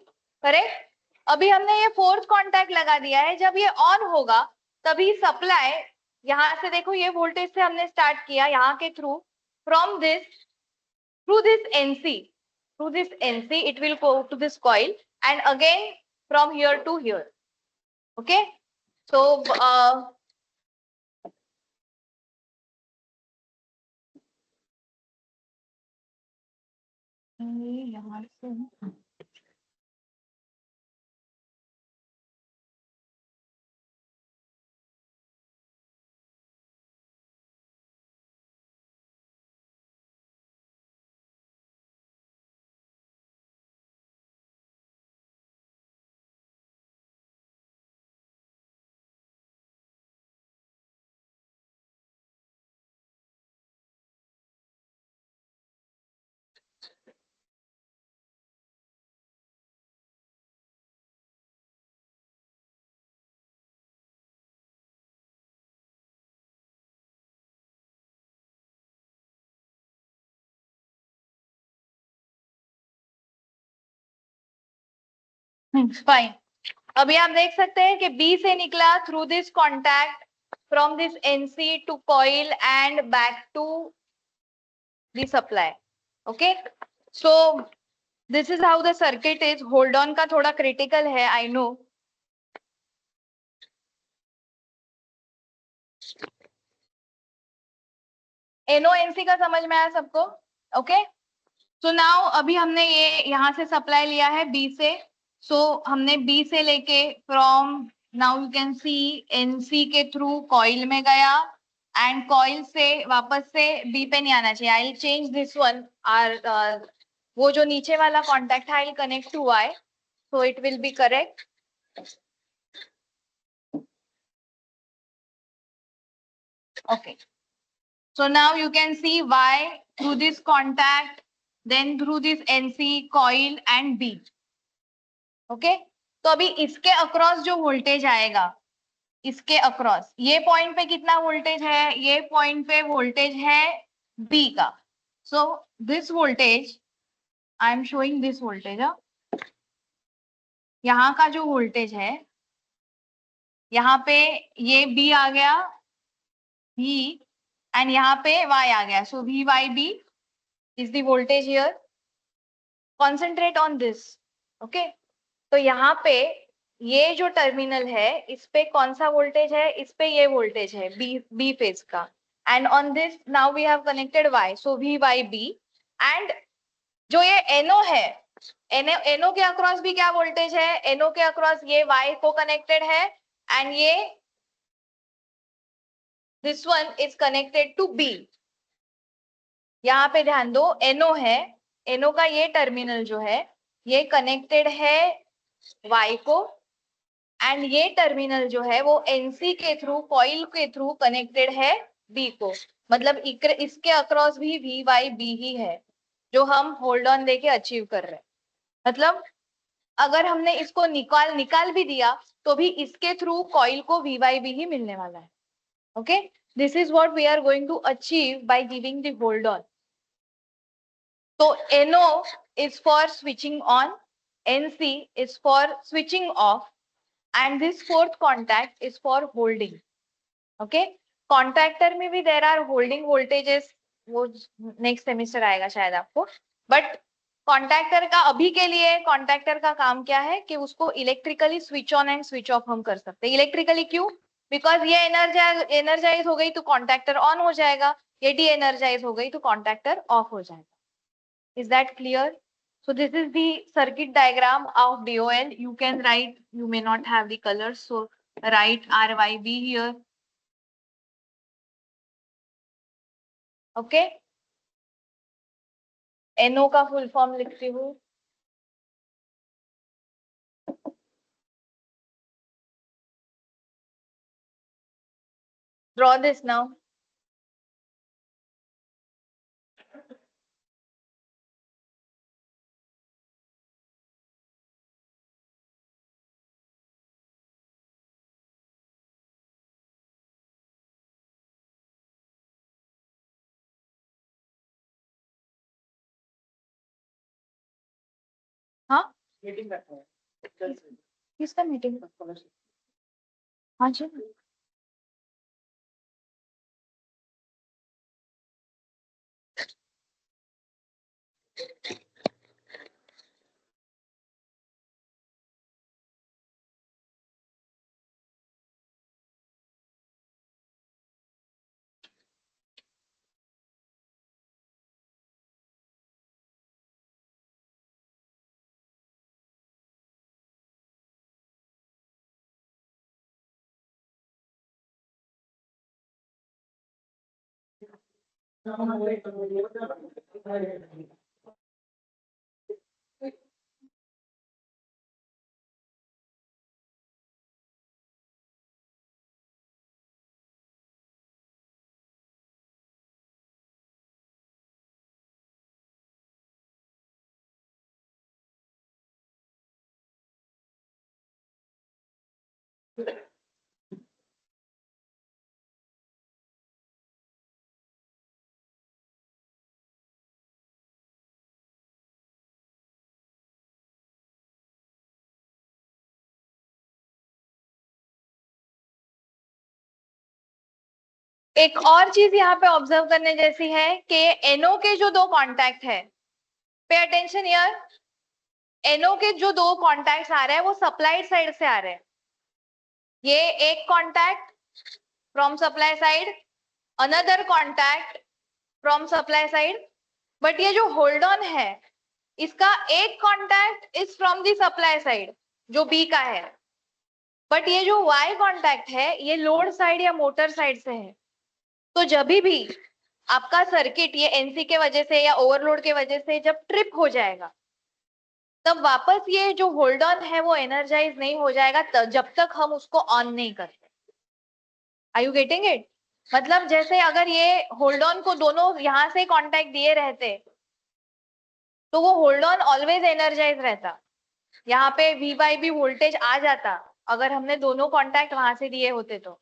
करेक्ट। अभी हमने ये फोर्थ कांटेक्ट लगा दिया है, जब ये ऑन होगा तभी सप्लाई, यहां से देखो ये वोल्टेज से हमने स्टार्ट किया यहाँ के through, from this through this NC, through this NC it will go to this coil and again from here to here. Okay, so यहाँ से फाइन। अभी आप देख सकते हैं कि बी से निकला through this contact from this NC to coil and back to the supply. Okay, so this is how the circuit is. Hold on का थोड़ा क्रिटिकल है, आई नो। एनओ एनसी का समझ में आया सबको? ओके, सो नाउ अभी हमने ये यहाँ से सप्लाई लिया है बी से, सो हमने बी से लेके from, now you can see, NC के थ्रू कॉइल में गया एंड कॉइल से वापस से बी पे नहीं आना चाहिए। I change this one, or वो जो नीचे वाला कॉन्टेक्ट है I connect to Y, so it will be correct. Okay, so now you can see Y through this contact, then through this NC coil and B. Okay, तो अभी इसके across जो voltage आएगा, इसके अक्रॉस ये point पे कितना voltage है, ये पॉइंट पे वोल्टेज है B का। So this voltage, I am showing this voltage, यहाँ का जो वोल्टेज है, यहाँ पे ये B आ गया, V, एंड यहाँ पे Y आ गया, सो VYB is the voltage here. Concentrate on this. Okay, तो यहाँ पे ये जो टर्मिनल है इस पे कौन सा वोल्टेज है, इस पे ये वोल्टेज है बी फेज का, and on this now we have connected Y, so V Y B. And जो ये एनओ है, एनओ के अक्रॉस भी क्या वोल्टेज है, एनओ के अक्रॉस ये वाई को कनेक्टेड है एंड ये this one is connected to B. यहाँ पे ध्यान दो, एनओ है, एनओ का ये टर्मिनल जो है ये कनेक्टेड है वाई को, एंड ये टर्मिनल जो है वो एनसी के थ्रू, कॉइल के थ्रू कनेक्टेड है बी को। मतलब इसके अक्रॉस भी वी वाई बी ही है जो हम होल्ड ऑन देके अचीव कर रहे हैं। मतलब अगर हमने इसको निकाल भी दिया तो भी इसके थ्रू कॉइल को वी वाई बी ही मिलने वाला है। Okay, this is what we are going to achieve by giving the hold on. तो NO is for switching on, NC is for switching off, and this fourth contact is for holding. Okay, contactor में भी there are holding voltages, वो next semester आएगा शायद आपको। But contactor का अभी के लिए, कॉन्टैक्टर का काम क्या है कि उसको electrically switch on and switch off हम कर सकते हैं। इलेक्ट्रिकली क्यों? बिकॉज ये एनर्जाइज हो गई तो कॉन्टैक्टर ऑन हो जाएगा, ये डी एनर्जाइज हो गई तो कॉन्टैक्टर ऑफ हो जाएगा। Is that clear? So this is the circuit diagram of DOL. You can write, you may not have the colors, so write RYB here. Okay. NO का full form लिखती हूँ। Draw this now. Meeting करते हैं। किसका meeting? हाँ जी। एक और चीज यहाँ पे ऑब्जर्व करने जैसी है कि एनओ के जो दो कॉन्टैक्ट है, पे अटेंशन हियर, एनओ के जो दो कॉन्टैक्ट आ रहे हैं वो सप्लाई साइड से आ रहे हैं। ये एक contact from supply side, another contact from supply side, but ये जो होल्ड ऑन है इसका एक contact is from the supply side जो बी का है, बट ये जो वाई कॉन्टैक्ट है ये लोड साइड या मोटर साइड से है। तो जब भी आपका सर्किट ये एनसी के वजह से या ओवरलोड के वजह से जब ट्रिप हो जाएगा तब वापस ये जो होल्ड ऑन है वो एनर्जाइज नहीं हो जाएगा जब तक हम उसको ऑन नहीं करते। Are you getting it? मतलब जैसे अगर ये होल्ड ऑन को दोनों यहां से कांटेक्ट दिए रहते तो वो होल्ड ऑन ऑलवेज एनर्जाइज रहता, यहाँ पे वी बाई भी वोल्टेज आ जाता अगर हमने दोनों कांटेक्ट वहां से दिए होते तो,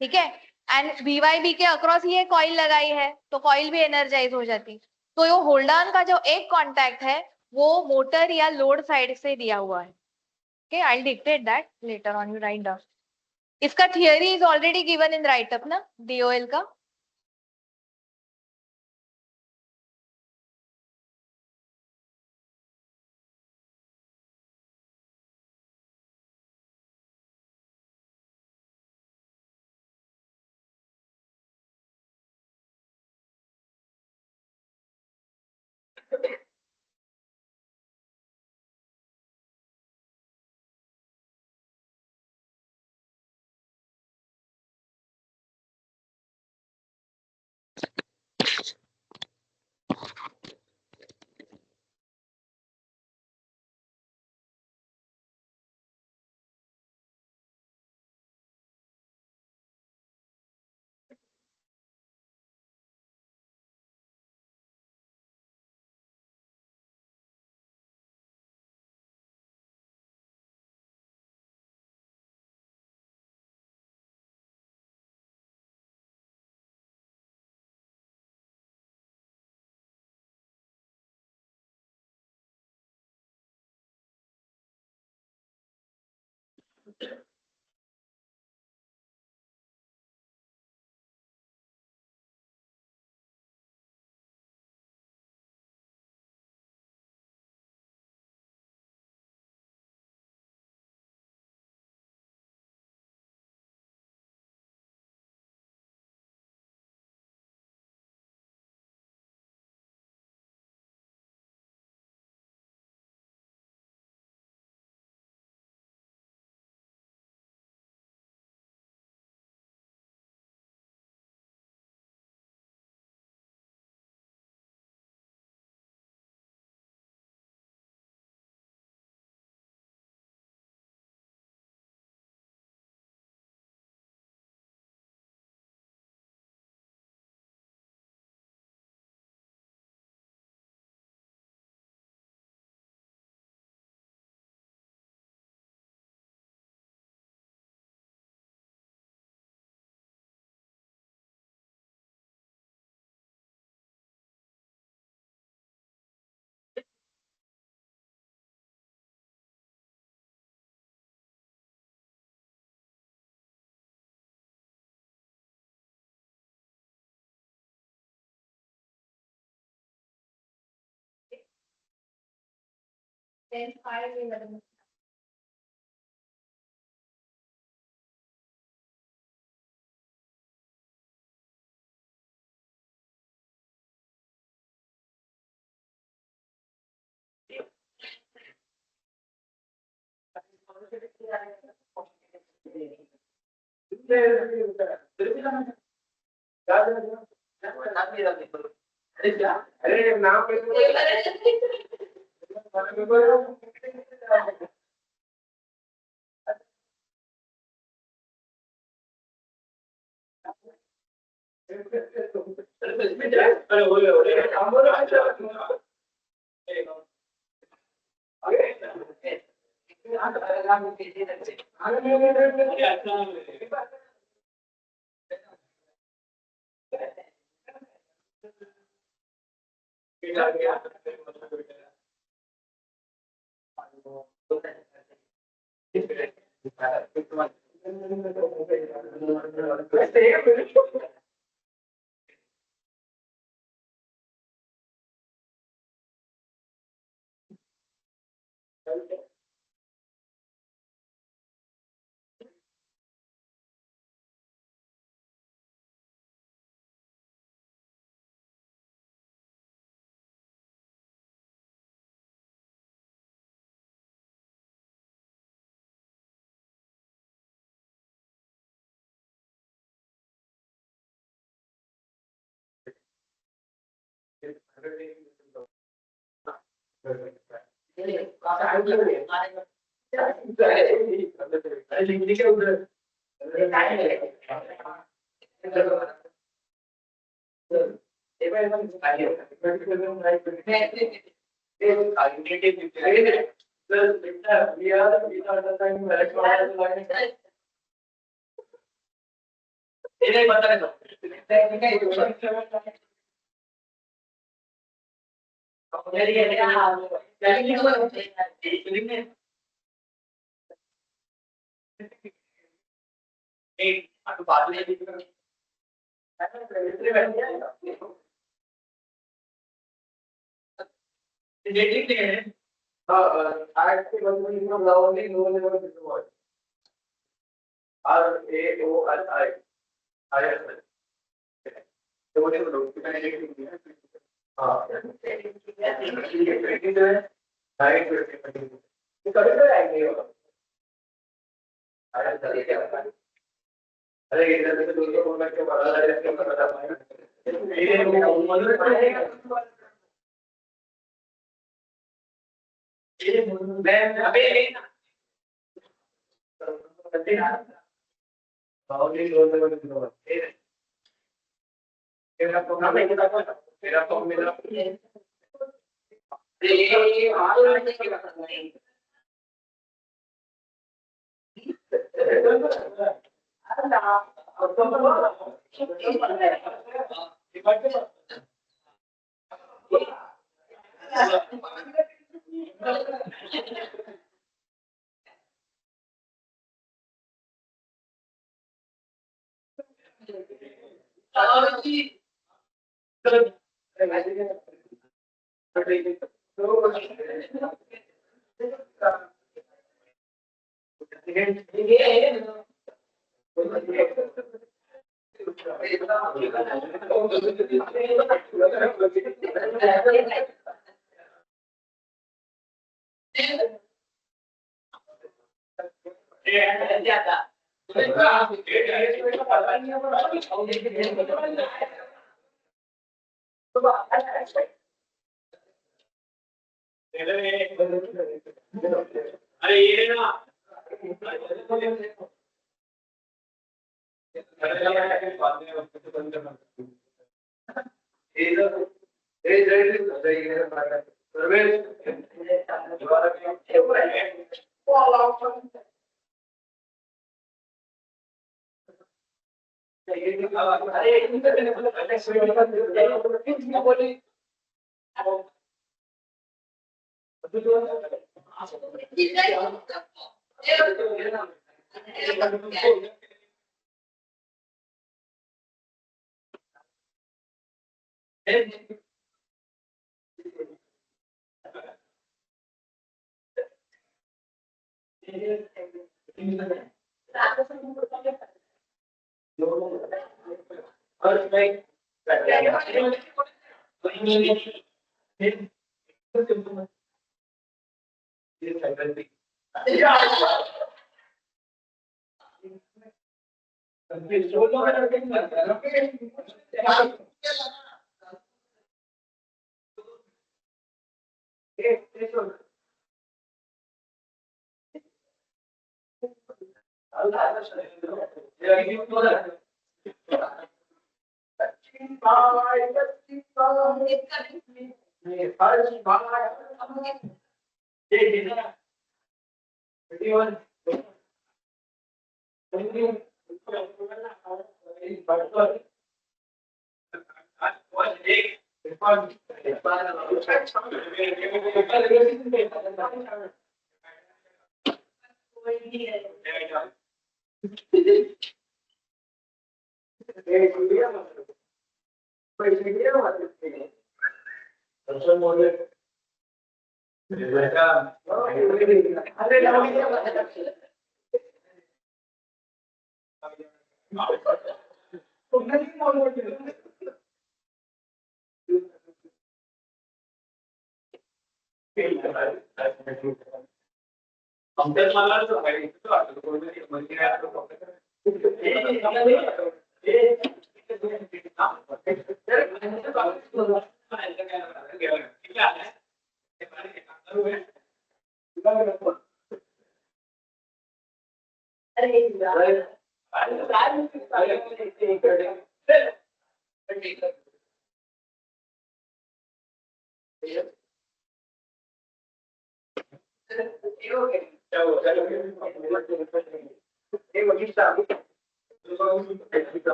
ठीक है। एंड वी वाई बी के अक्रॉस ये कॉइल लगाई है तो कॉइल भी एनर्जाइज हो जाती। तो ये होल्ड ऑन का जो एक कांटेक्ट है वो मोटर या लोड साइड से दिया हुआ है। Okay, I dictate that letter on, you write down. इसका theory is already given in write up ना, डीओएल का। अरे नाम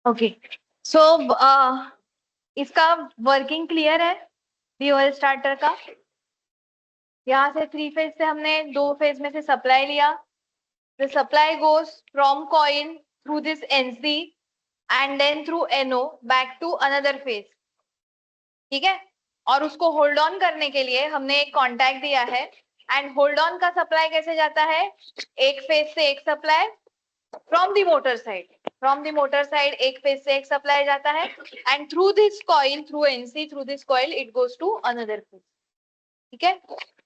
ओके, सो इसका वर्किंग क्लियर है डीओएल स्टार्टर का। यहाँ से 3 फेज से हमने 2 फेज में से सप्लाई लिया। The supply goes from coil through this NC and then through NO back to another phase, ठीक है। और उसको होल्ड ऑन करने के लिए हमने एक कॉन्टैक्ट दिया है। एंड होल्ड ऑन का सप्लाई कैसे जाता है, एक फेज से एक supply from the motor side, एक फेज से एक सप्लाई जाता है and through this coil, through NC, through this coil it goes to another phase, ठीक है।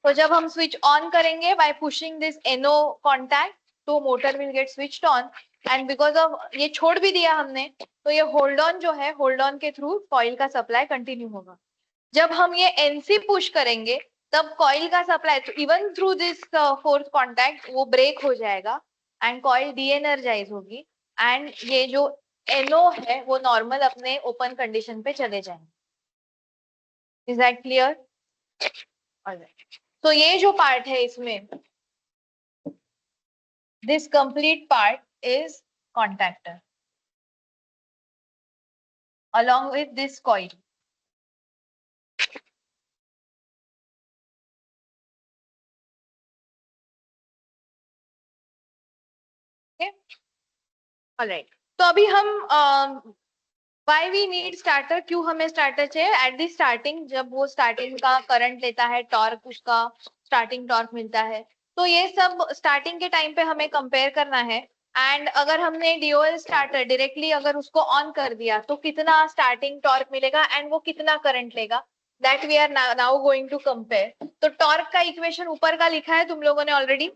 तो जब हम स्विच ऑन करेंगे by pushing this NO contact, तो motor will get switched on. And because of ये छोड़ भी दिया हमने, तो ये होल्ड ऑन जो है, होल्ड ऑन के थ्रू कॉइल का सप्लाई कंटिन्यू होगा। जब हम ये एनसी पुश करेंगे तब कॉइल का supply even through this fourth contact वो ब्रेक हो जाएगा एंड कॉइल डी एनर्जाइज होगी एंड ये जो एनओ है वो नॉर्मल अपने ओपन कंडीशन पे चले जाएंगे। Is that clear? तो ये जो पार्ट है इसमें, this complete part is contactor along with this coil. Okay, all right. तो अभी हम why we need starter, क्यों हमें स्टार्टर चाहिए एट दी स्टार्टिंग, जब वो स्टार्टिंग का करंट लेता है, टॉर्क उसका स्टार्टिंग टॉर्क मिलता है, तो ये सब स्टार्टिंग के टाइम पे हमें कंपेयर करना है। एंड अगर हमने डीओएल स्टार्टर डायरेक्टली अगर उसको ऑन कर दिया तो कितना स्टार्टिंग टॉर्क मिलेगा एंड वो कितना करंट लेगा, that we are now going to compare. तो टॉर्क का इक्वेशन ऊपर का लिखा है, तुम लोगों ने ऑलरेडी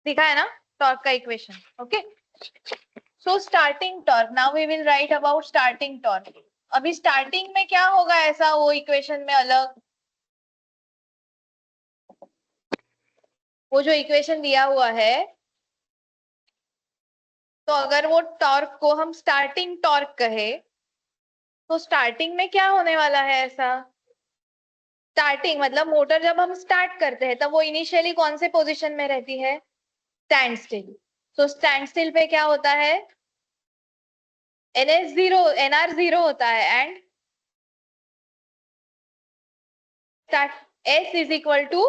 लिखा है ना टॉर्क का equation, okay. So starting torque, now we will write about starting torque. अभी स्टार्टिंग में क्या होगा ऐसा वो इक्वेशन में अलग, वो जो इक्वेशन दिया हुआ है, तो अगर वो टॉर्क को हम स्टार्टिंग टॉर्क कहे तो स्टार्टिंग में क्या होने वाला है ऐसा, स्टार्टिंग मतलब मोटर जब हम स्टार्ट करते हैं तब वो इनिशियली कौन से पोजीशन में रहती है, स्टैंड स्टिल। तो स्टैंड स्टिल पे क्या होता है, एनएस जीरो, एनआर जीरो होता है and S is equal to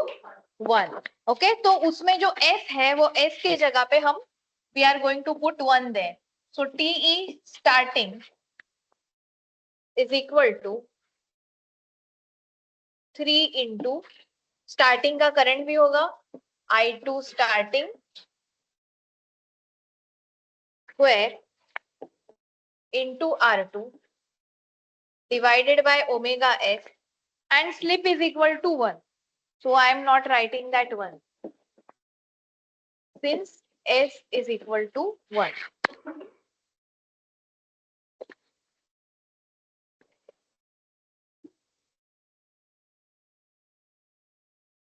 1। Okay, तो उसमें जो एस है वो एस के जगह पे हम we are going to put 1 there. So TE starting is equal to 3 into starting का करंट भी होगा I2 starting square into R2 divided by omega s and slip is equal to 1. So I am not writing that 1 since s is equal to 1.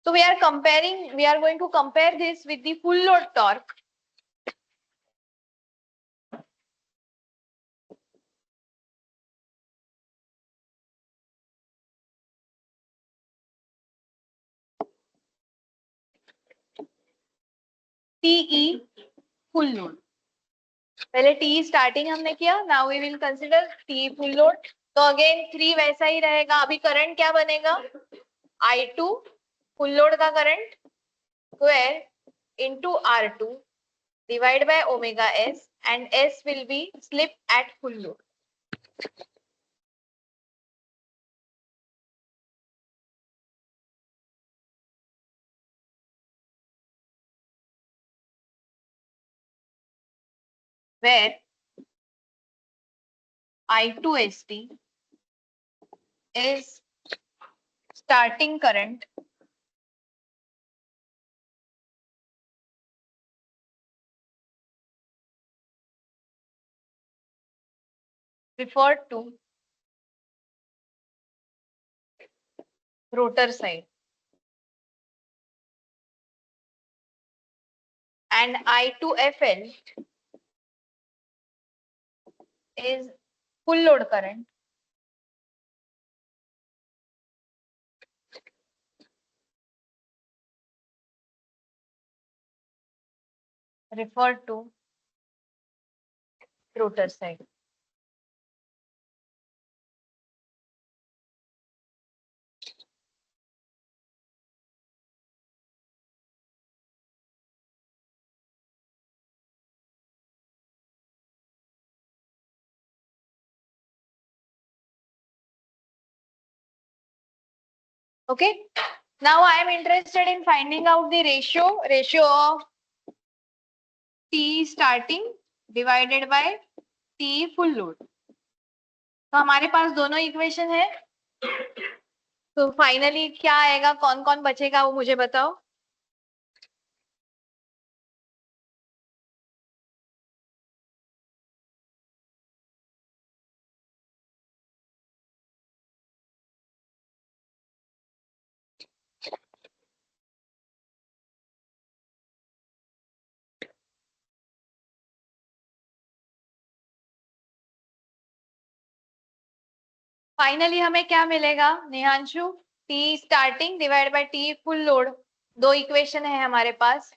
So we are going to compare this with the full load torque. TE full load. पहले TE starting हमने किया, now we will consider TE full load. तो again 3 वैसा ही रहेगा। अभी current क्या बनेगा, I2 फुल लोड का current square into R2 divide by omega s, and s will be slip at full load. Where I2ST is starting current referred to rotor side, and I2FL is full load current referred to rotor side. Okay. Now I am interested in finding out the ratio of T starting divided by T full load. तो हमारे पास दोनों equation है. तो finally क्या आएगा, कौन कौन बचेगा वो मुझे बताओ. फाइनली हमें क्या मिलेगा Nehanshu? T starting divide by T full load. दो इक्वेशन है हमारे पास.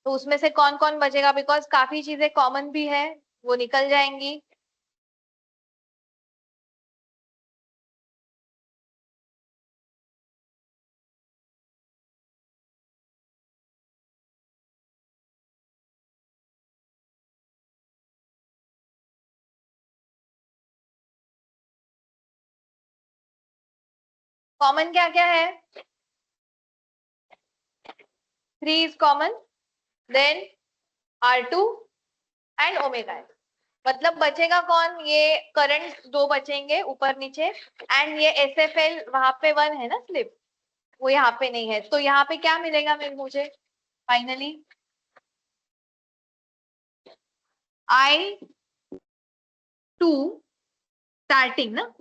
तो उसमें से कौन कौन बचेगा? बिकॉज काफी चीजें कॉमन भी है, वो निकल जाएंगी. कॉमन क्या क्या है? 3 is common, then R2 and omega S. मतलब बचेगा कौन? ये करंट दो बचेंगे ऊपर नीचे, एंड ये SFL वहां पे 1 है ना स्लिप, वो यहाँ पे नहीं है. तो यहाँ पे क्या मिलेगा मुझे फाइनली? I2 स्टार्टिंग ना,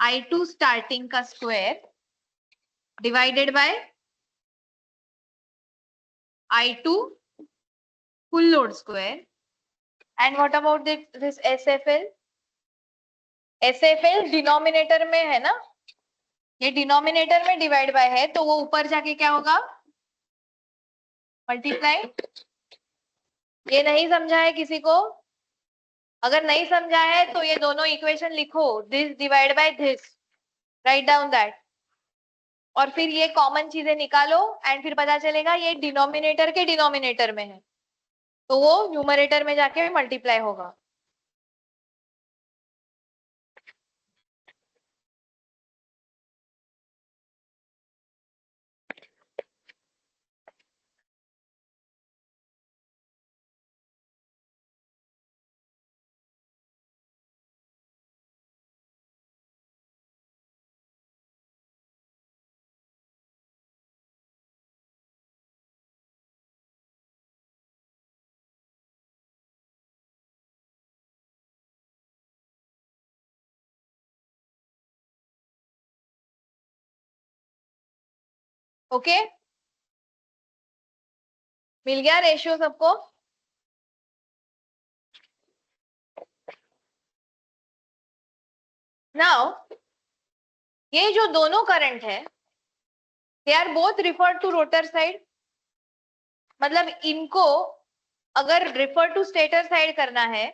I2 स्टार्टिंग का square divided by I2 full load square. And what about this SFL? SFL denominator में है ना, ये डिनोमिनेटर में डिवाइड बाय है, तो वो ऊपर जाके क्या होगा? मल्टीप्लाई. ये नहीं समझा है किसी को? अगर नहीं समझा है तो ये दोनों इक्वेशन लिखो, this divide by this, right down that, और फिर ये कॉमन चीजें निकालो, एंड फिर पता चलेगा ये डिनोमिनेटर के डिनोमिनेटर में है, तो वो न्यूमरेटर में जाके मल्टीप्लाई होगा. ओके, मिल गया रेशियो सबको? नाउ ये जो दोनों करंट है, they are both referred to rotor side. मतलब इनको अगर रिफर टू स्टेटर साइड करना है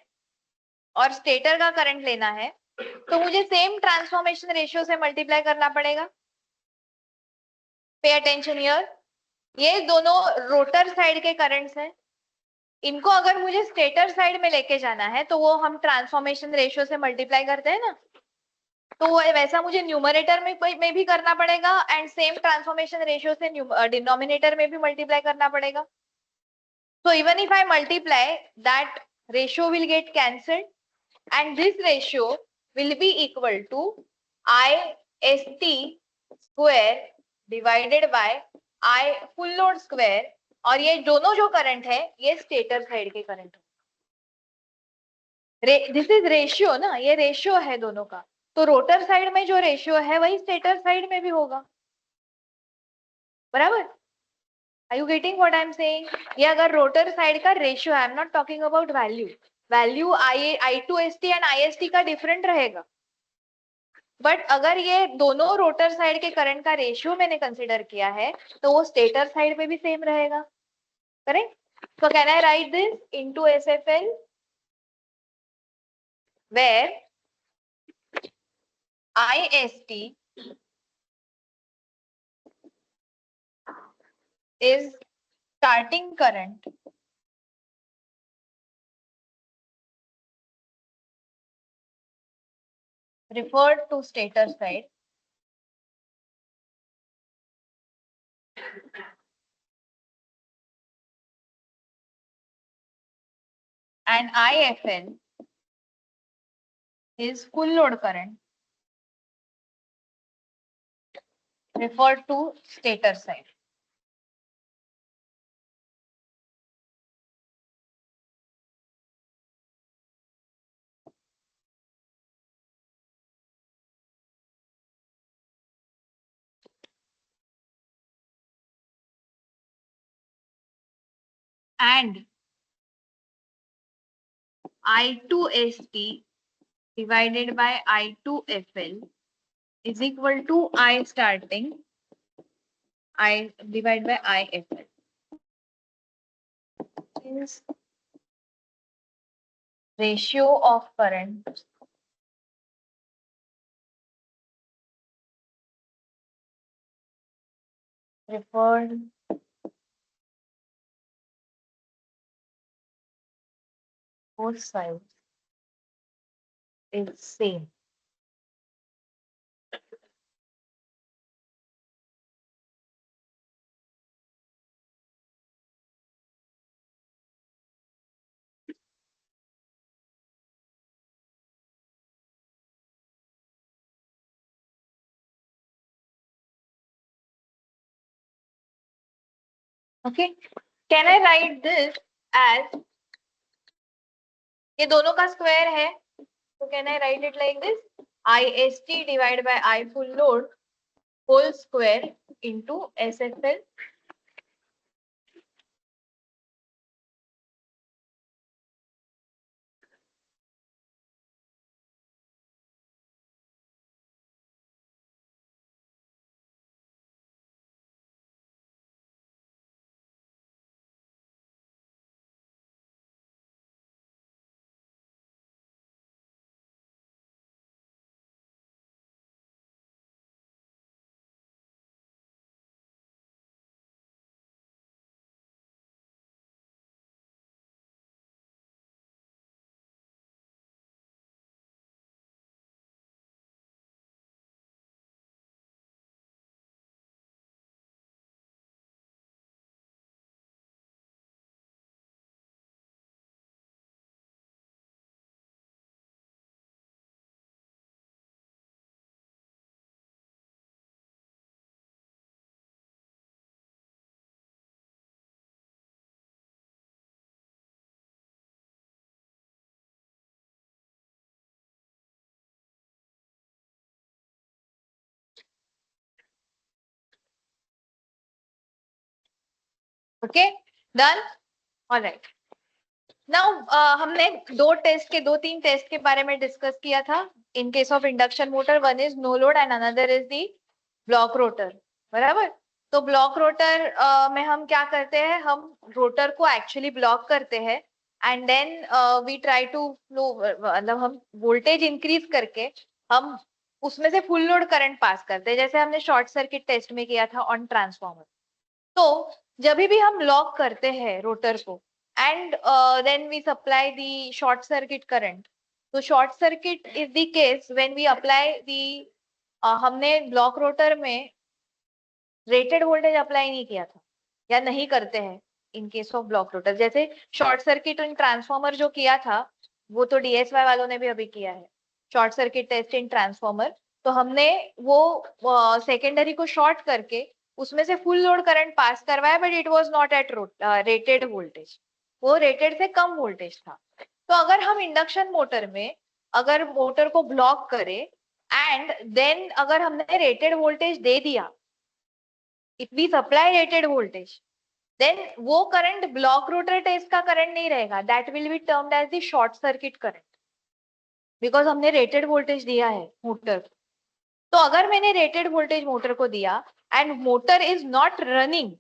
और स्टेटर का करंट लेना है, तो मुझे सेम ट्रांसफॉर्मेशन रेशियो से मल्टीप्लाई करना पड़ेगा. पे अटेंशन हियर, ये दोनों रोटर साइड के करंट्स हैं, इनको अगर मुझे स्टेटर साइड में लेके जाना है तो वो हम ट्रांसफॉर्मेशन रेशियो से मल्टीप्लाई करते हैं ना, तो वो वैसा मुझे न्यूमरेटर में भी करना पड़ेगा एंड सेम ट्रांसफॉर्मेशन रेशियो से डिनोमिनेटर में भी मल्टीप्लाई करना पड़ेगा. So even if I multiply, that ratio will get cancelled and this ratio will be equal to IST square divided by I full load square. और ये दोनों जो current है ये स्टेटर साइड के करंट. दिस इज रेशियो ना, ये ratio है दोनों का, तो रोटर साइड में जो रेशियो है वही स्टेटर साइड में भी होगा. बराबर. Are you getting what I'm saying? ये अगर रोटर साइड का रेशियो है, I am not talking about value. Value I2ST and IST का डिफरेंट रहेगा, बट अगर ये दोनों रोटर साइड के करंट का रेशियो मैंने कंसिडर किया है तो वो स्टेटर साइड पे भी सेम रहेगा. Correct. So can I write this into SFL where IST is starting current referred to stator side and IFL is full load current referred to stator side. And I2ST divided by I2FL is equal to I starting I divided by IFL. Since ratio of current referred both sides is same. Okay, can I write this as ये दोनों का square है, तो can I right it like this IST divide by I full load whole square into SFL. Okay done. Alright. Now हमने दो तीन test के बारे में डिस्कस किया था. In case of induction motor one is no load and another is the block rotor. बराबर. तो ब्लॉक रोटर में हम क्या करते हैं, हम रोटर को एक्चुअली ब्लॉक करते हैं and then we try to flow, मतलब हम वोल्टेज इंक्रीज करके हम उसमें से फुल लोड करंट पास करते हैं, जैसे हमने शॉर्ट सर्किट टेस्ट में किया था ऑन ट्रांसफॉर्मर. तो जब भी हम लॉक करते हैं रोटर को and then we supply the short circuit current. So short circuit is the case when we apply the हमने ब्लॉक रोटर में रेटेड वोल्टेज अप्लाई नहीं किया था या नहीं करते हैं इन केस ऑफ ब्लॉक रोटर। जैसे शॉर्ट सर्किट इन ट्रांसफॉर्मर जो किया था वो तो डीएसवाई वालों ने भी अभी किया है, short circuit test in transformer. तो हमने वो सेकेंडरी को शॉर्ट करके उसमें से फुल लोड करंट पास करवाया, but it was not at rated voltage, वो रेटेड से कम वोल्टेज था। तो अगर हम इंडक्शन मोटर में अगर मोटर को ब्लॉक करें एंड देन अगर हमने रेटेड वोल्टेज दे दिया, if we supply rated voltage, then वो करंट ब्लॉक रोटर टेस्ट का करंट नहीं रहेगा, that will be termed as the short circuit current, because हमने रेटेड वोल्टेज दिया है मोटर को। तो अगर मैंने रेटेड वोल्टेज मोटर को दिया and motor is not running,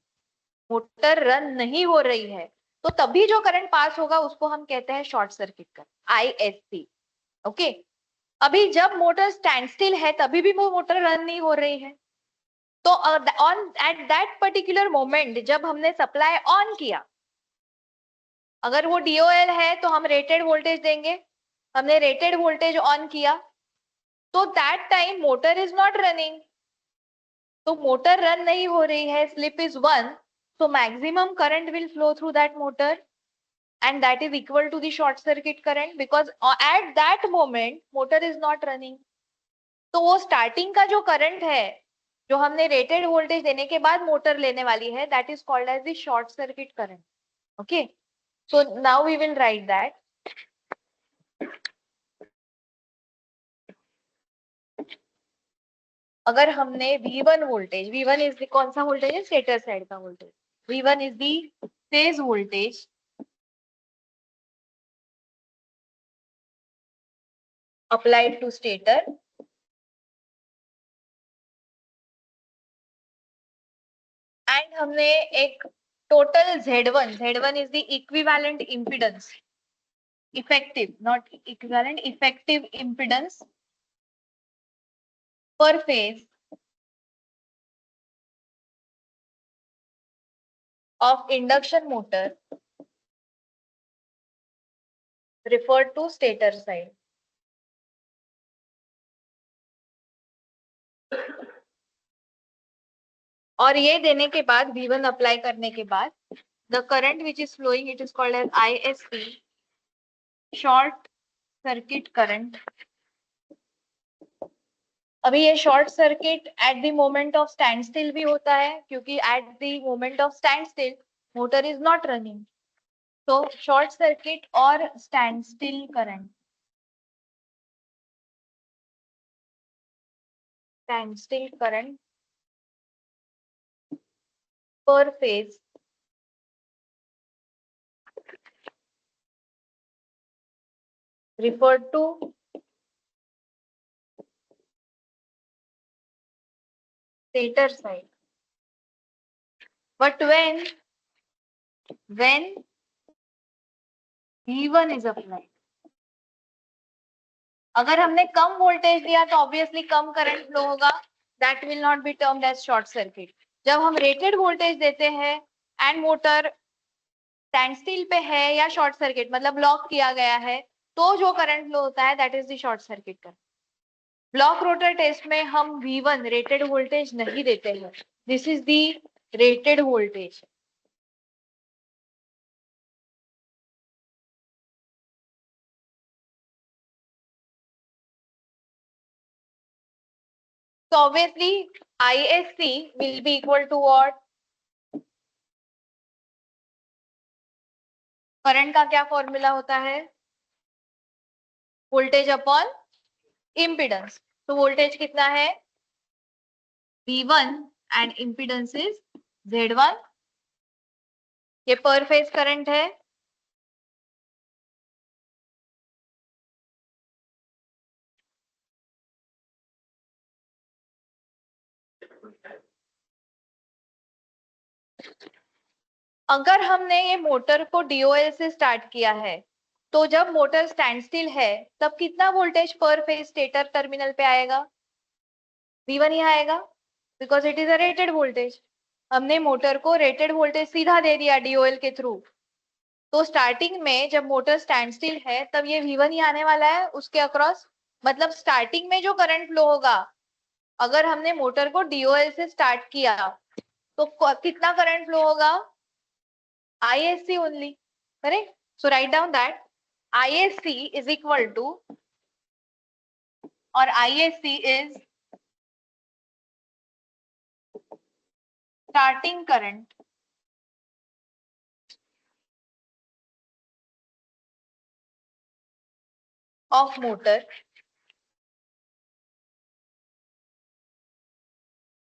motor run नहीं हो रही है, तो तभी जो करंट पास होगा उसको हम कहते हैं short circuit current, ISC. Okay, अभी जब मोटर स्टैंड स्टिल है तभी भी वो मोटर रन नहीं हो रही है, तो on at that particular moment जब हमने सप्लाई ऑन किया, अगर वो डीओएल है तो हम रेटेड वोल्टेज देंगे, हमने रेटेड वोल्टेज ऑन किया, तो that time motor is not running, तो मोटर रन नहीं हो रही है, slip is 1, so maximum current will flow through that motor and that is equal to the short circuit current because at that moment motor is not running। तो वो starting का जो current है जो हमने रेटेड वोल्टेज देने के बाद मोटर लेने वाली है, that is called as the short circuit current। okay, so now we will write that अगर हमने V1 voltage, V1 is the कौन सा वोल्टेज है, स्टेटर साइड का voltage, V1 is the phase voltage applied to stator and हमने एक total Z1 is the equivalent impedance, effective not equivalent, effective impedance per phase of induction motor referred to stator side। और ये देने के बाद V1 apply करने के बाद the current which is flowing it is called as ISC, short circuit current। अभी ये short circuit at the moment of stand still भी होता है क्योंकि at the moment of stand still motor is not running, तो short circuit और stand still current, stand still current पर phase referred to stator side, but when V1 is applied, अगर हमने कम voltage दिया तो ऑब्वियसली कम करंट फ्लो होगा, that will not be termed as short circuit. जब हम रेटेड वोल्टेज देते हैं एंड मोटर स्टैंड स्टिल पे है या शॉर्ट सर्किट मतलब ब्लॉक किया गया है, तो जो करंट फ्लो होता है that is the short circuit current. Block rotor test में हम V1 रेटेड वोल्टेज नहीं देते हैं, this is the rated voltage. So obviously ISC will be equal to what? Current का क्या फॉर्मूला होता है, वोल्टेज अपॉन इम्पीडेंस। तो वोल्टेज कितना है V1 and impedance is Z1, ये पर फेज करंट है। अगर हमने ये मोटर को डीओएल से स्टार्ट किया है तो जब मोटर स्टैंड स्टिल है तब कितना वोल्टेज पर फेज स्टेटर टर्मिनल पे आएगा, V1 ही आएगा because it is a rated voltage. हमने मोटर को रेटेड वोल्टेज सीधा दे दिया डीओएल के थ्रू, तो स्टार्टिंग में जब मोटर स्टैंड स्टिल है तब ये V1 ही आने वाला है उसके अक्रॉस, मतलब स्टार्टिंग में जो करंट फ्लो होगा, अगर हमने मोटर को DOL से स्टार्ट किया तो कितना करंट फ्लो होगा, ISC only, correct. So write down that ISC is equal to, और ISC is starting current of motor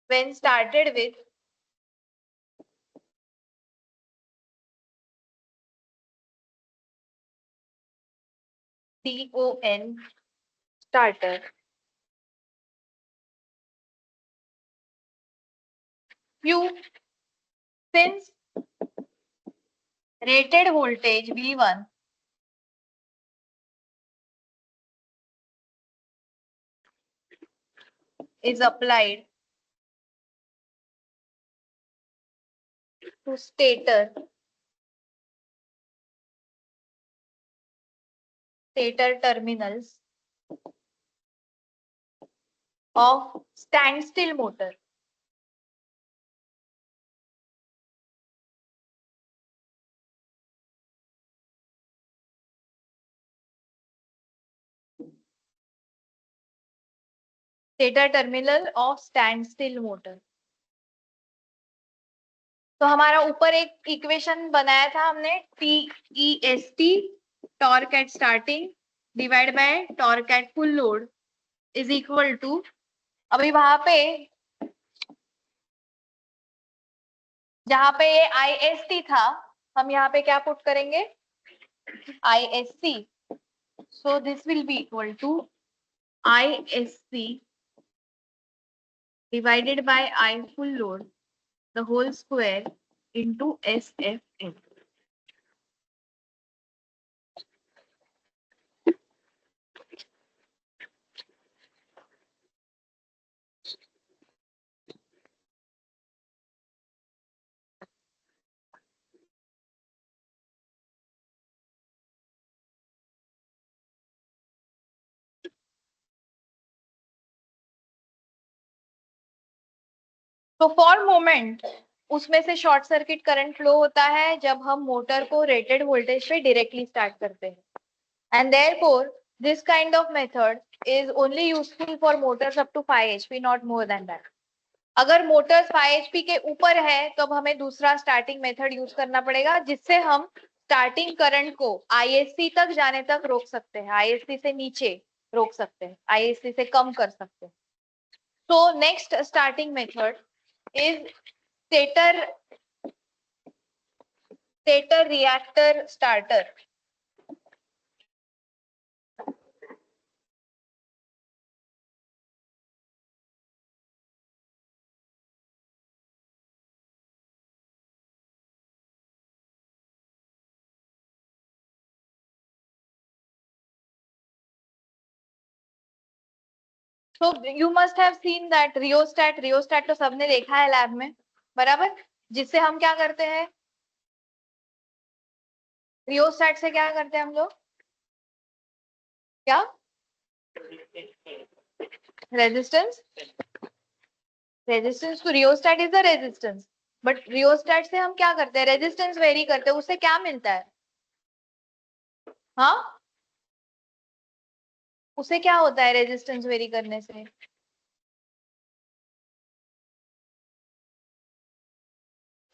when started with DON starter. Q, since rated voltage V1 is applied to stator terminals of standstill motor. Stator terminal of standstill motor. तो हमारा ऊपर एक equation बनाया था हमने, TEST torque at starting divide by torque at full load is equal to, अभी वहां पे जहां पे ये IST था हम यहाँ पे क्या पुट करेंगे, ISC. So this will be equal to ISC divided by I full load the whole square into SFN. तो फॉर मोमेंट उसमें से शॉर्ट सर्किट करंट फ्लो होता है जब हम मोटर को रेटेड वोल्टेज पे डायरेक्टली स्टार्ट करते हैं, and therefore this kind of method is only useful for motors up to 5 HP, not more than that. अगर मोटर्स 5 HP के ऊपर है तो अब हमें दूसरा स्टार्टिंग मेथड यूज करना पड़ेगा जिससे हम स्टार्टिंग करंट को ISC तक जाने तक रोक सकते हैं, ISC से नीचे रोक सकते हैं, ISC से कम कर सकते हैं. So next starting method is stator reactor starter. So you must have seen that rheostat तो सबने देखा है लैब में, बराबर, जिससे हम क्या करते हैं, रियोस्टैट से क्या करते हैं हम लोग, क्या रेजिस्टेंस तो rheostat is the resistance, but rheostat से हम क्या करते हैं, रेजिस्टेंस वेरी करते हैं, उससे क्या मिलता है, हाँ उसे क्या होता है रेजिस्टेंस वेरी करने से,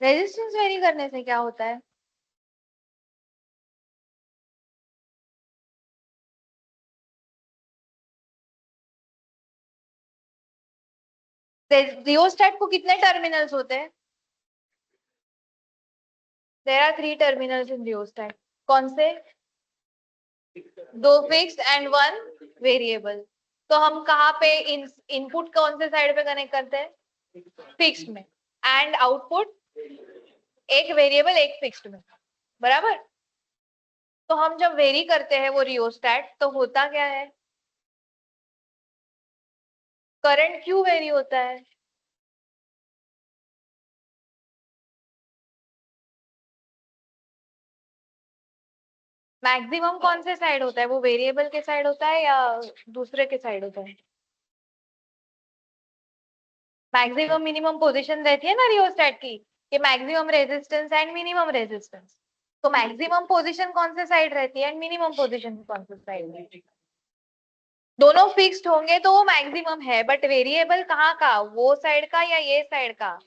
रेजिस्टेंस वेरी करने से क्या होता है, रियोस्टैट को कितने टर्मिनल्स होते हैं, there are 3 terminals in rheostat. कौन से, 2 फिक्स्ड एंड 1 वेरिएबल. तो हम कहाँ पे इनपुट कौन से साइड पे कनेक्ट करते हैं, फिक्स्ड में, एंड आउटपुट एक वेरिएबल एक फिक्स्ड में, बराबर. तो हम जब वेरी करते हैं वो रियोस्टैट तो होता क्या है, करंट क्यों वेरी होता है, मैक्सिमम कौन से साइड होता है, वो वेरिएबल के साइड होता है या दूसरे के साइड होता है? मैक्सिमम मिनिमम पोजीशन रहती है ना रियोस्टेट की, कि maximum resistance and minimum resistance. तो मैक्सिमम पोजीशन कौन से साइड रहती है एंड मिनिमम पोजीशन कौन से साइड रहती है? दोनों फिक्स्ड होंगे तो वो मैक्सिमम है, बट वेरिएबल कहाँ का, वो साइड का या ये साइड का?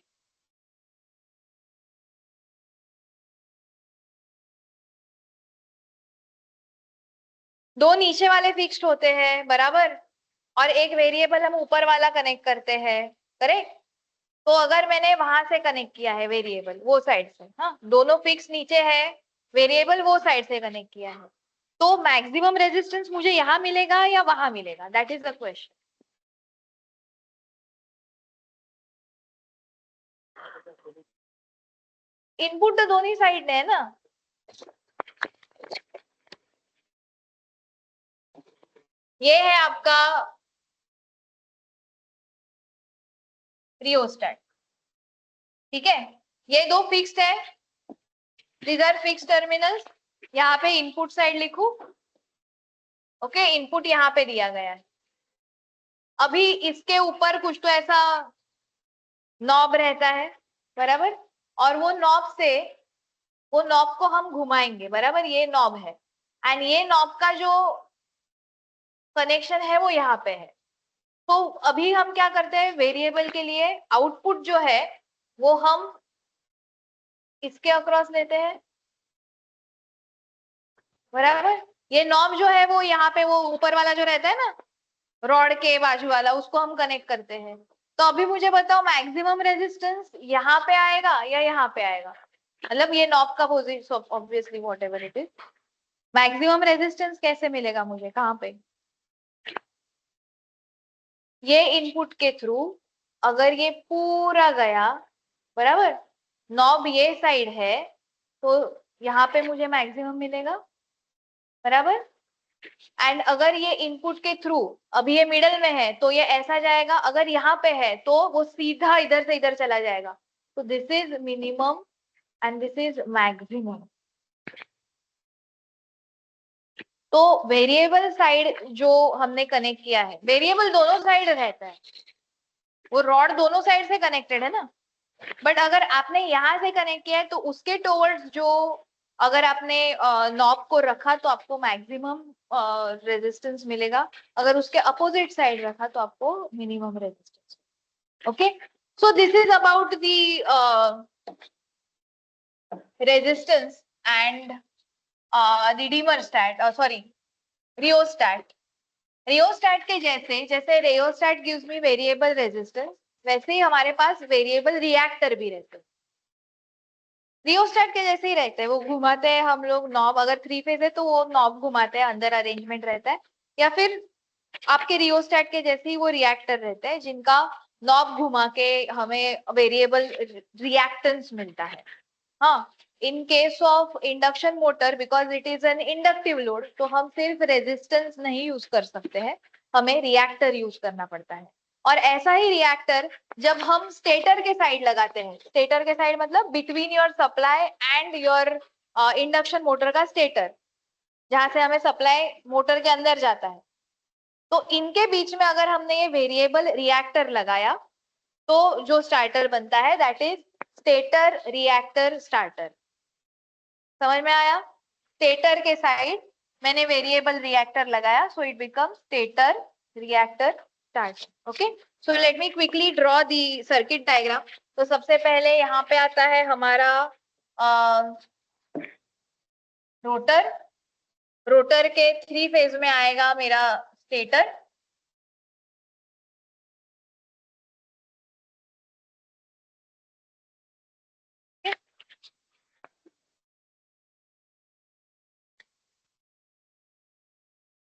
दो नीचे वाले फिक्स्ड होते हैं बराबर, और एक वेरिएबल हम ऊपर वाला कनेक्ट करते हैं, करेक्ट? तो अगर मैंने वहां से कनेक्ट किया है वेरिएबल वो साइड से, हाँ दोनों फिक्स नीचे है, वेरिएबल वो साइड से कनेक्ट किया है, तो मैक्सिमम रेजिस्टेंस मुझे यहाँ मिलेगा या वहां मिलेगा, that is the question. Input तो दोनों साइड है ना, ये है आपका रियोस्टेट, ठीक है? ये दो फिक्स्ड है, दीज आर फिक्स्ड टर्मिनल्स। यहाँ पे इनपुट साइड लिखू, ओके, इनपुट यहाँ पे दिया गया है। अभी इसके ऊपर कुछ तो ऐसा नॉब रहता है बराबर, और वो नॉब को हम घुमाएंगे बराबर, ये नॉब है, एंड ये नॉब का जो कनेक्शन है वो यहाँ पे है। तो अभी हम क्या करते हैं, वेरिएबल के लिए आउटपुट जो है वो हम इसके अक्रॉस लेते हैं बराबर। ये नॉब जो है वो यहाँ पे, वो ऊपर वाला जो रहता है ना रॉड के बाजू वाला, उसको हम कनेक्ट करते हैं। तो अभी मुझे बताओ मैक्सिमम रेजिस्टेंस यहाँ पे आएगा या यहाँ पे आएगा, मतलब ये नॉब का position obviously what ever it is, maximum resistance कैसे मिलेगा मुझे, कहाँ पे? ये इनपुट के थ्रू अगर ये पूरा गया बराबर, नॉब ये साइड है, तो यहाँ पे मुझे मैक्सिमम मिलेगा बराबर। एंड अगर ये इनपुट के थ्रू, अभी ये मिडल में है तो ये ऐसा जाएगा, अगर यहाँ पे है तो वो सीधा इधर से इधर चला जाएगा। तो this is minimum and this is maximum. तो वेरिएबल साइड जो हमने कनेक्ट किया है, वेरिएबल दोनों साइड रहता है, वो रॉड दोनों साइड से कनेक्टेड है ना, बट अगर आपने यहाँ से कनेक्ट किया है तो उसके टुवर्ड्स जो, अगर आपने नॉब को रखा तो आपको मैक्सिमम रेजिस्टेंस मिलेगा, अगर उसके अपोजिट साइड रखा तो आपको minimum resistance. Okay, so this is about the resistance and the dimmer stat, sorry rheostat. Rheostat के जैसे, जैसे rheostat gives me variable resistance, वैसे ही हमारे पास वेरिएबल रिएक्टर भी रहते हैं। रियोस्टेट के जैसे ही रहते हैं, वो घुमाते हैं हम लोग नॉब, अगर थ्री फेज है तो वो नॉब घुमाते हैं, अंदर अरेंजमेंट रहता है, या फिर आपके रियोस्टेट के जैसे ही वो रिएक्टर रहते हैं जिनका नॉब घुमा के हमें वेरिएबल रिएक्टेंस मिलता है। हाँ, इन case of induction motor, because it is an inductive load, तो हम सिर्फ रेजिस्टेंस नहीं यूज कर सकते हैं, हमें रिएक्टर यूज करना पड़ता है। और ऐसा ही रिएक्टर जब हम स्टेटर के साइड लगाते हैं, स्टेटर के साइड मतलब between your supply and your induction motor का स्टेटर, जहां से हमें सप्लाई मोटर के अंदर जाता है, तो इनके बीच में अगर हमने ये वेरिएबल रिएक्टर लगाया तो जो स्टार्टर बनता है that is stator reactor starter. समझ में आया? स्टेटर के साइड मैंने वेरिएबल रिएक्टर लगाया, so it become stator reactor starter. Okay, so let me quickly draw the circuit diagram. तो सबसे पहले यहाँ पे आता है हमारा रोटर, रोटर के थ्री फेज में आएगा मेरा स्टेटर,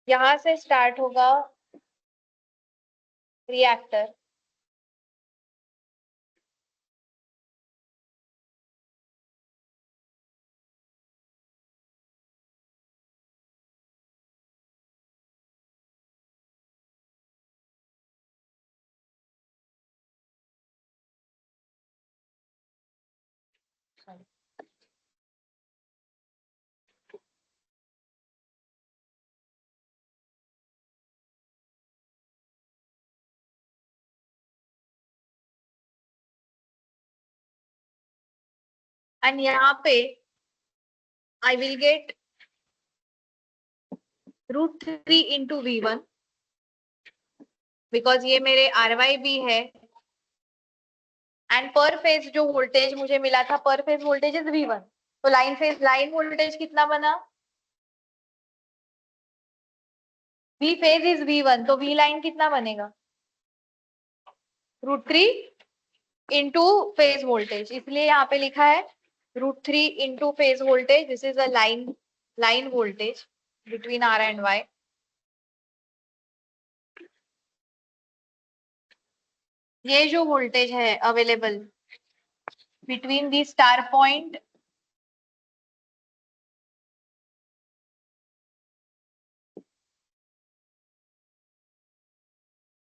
यहाँ से स्टार्ट होगा रिएक्टर, एंड यहाँ पे I will get √3 into V1 because ये मेरे RYB है एंड पर फेज जो वोल्टेज मुझे मिला था पर फेज वोल्टेज इज V1। तो लाइन वोल्टेज कितना बना? V फेज इज V1 तो V लाइन कितना बनेगा? √3 इंटू फेज वोल्टेज, इसलिए यहाँ पे लिखा है √3 into phase voltage. This is a line voltage between R and Y। ये जो वोल्टेज है available between the star point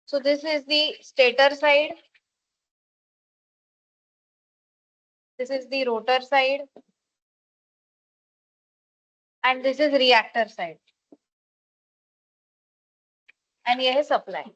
so this is the stator side, this is the rotor side and this is reactor side and ये है supply.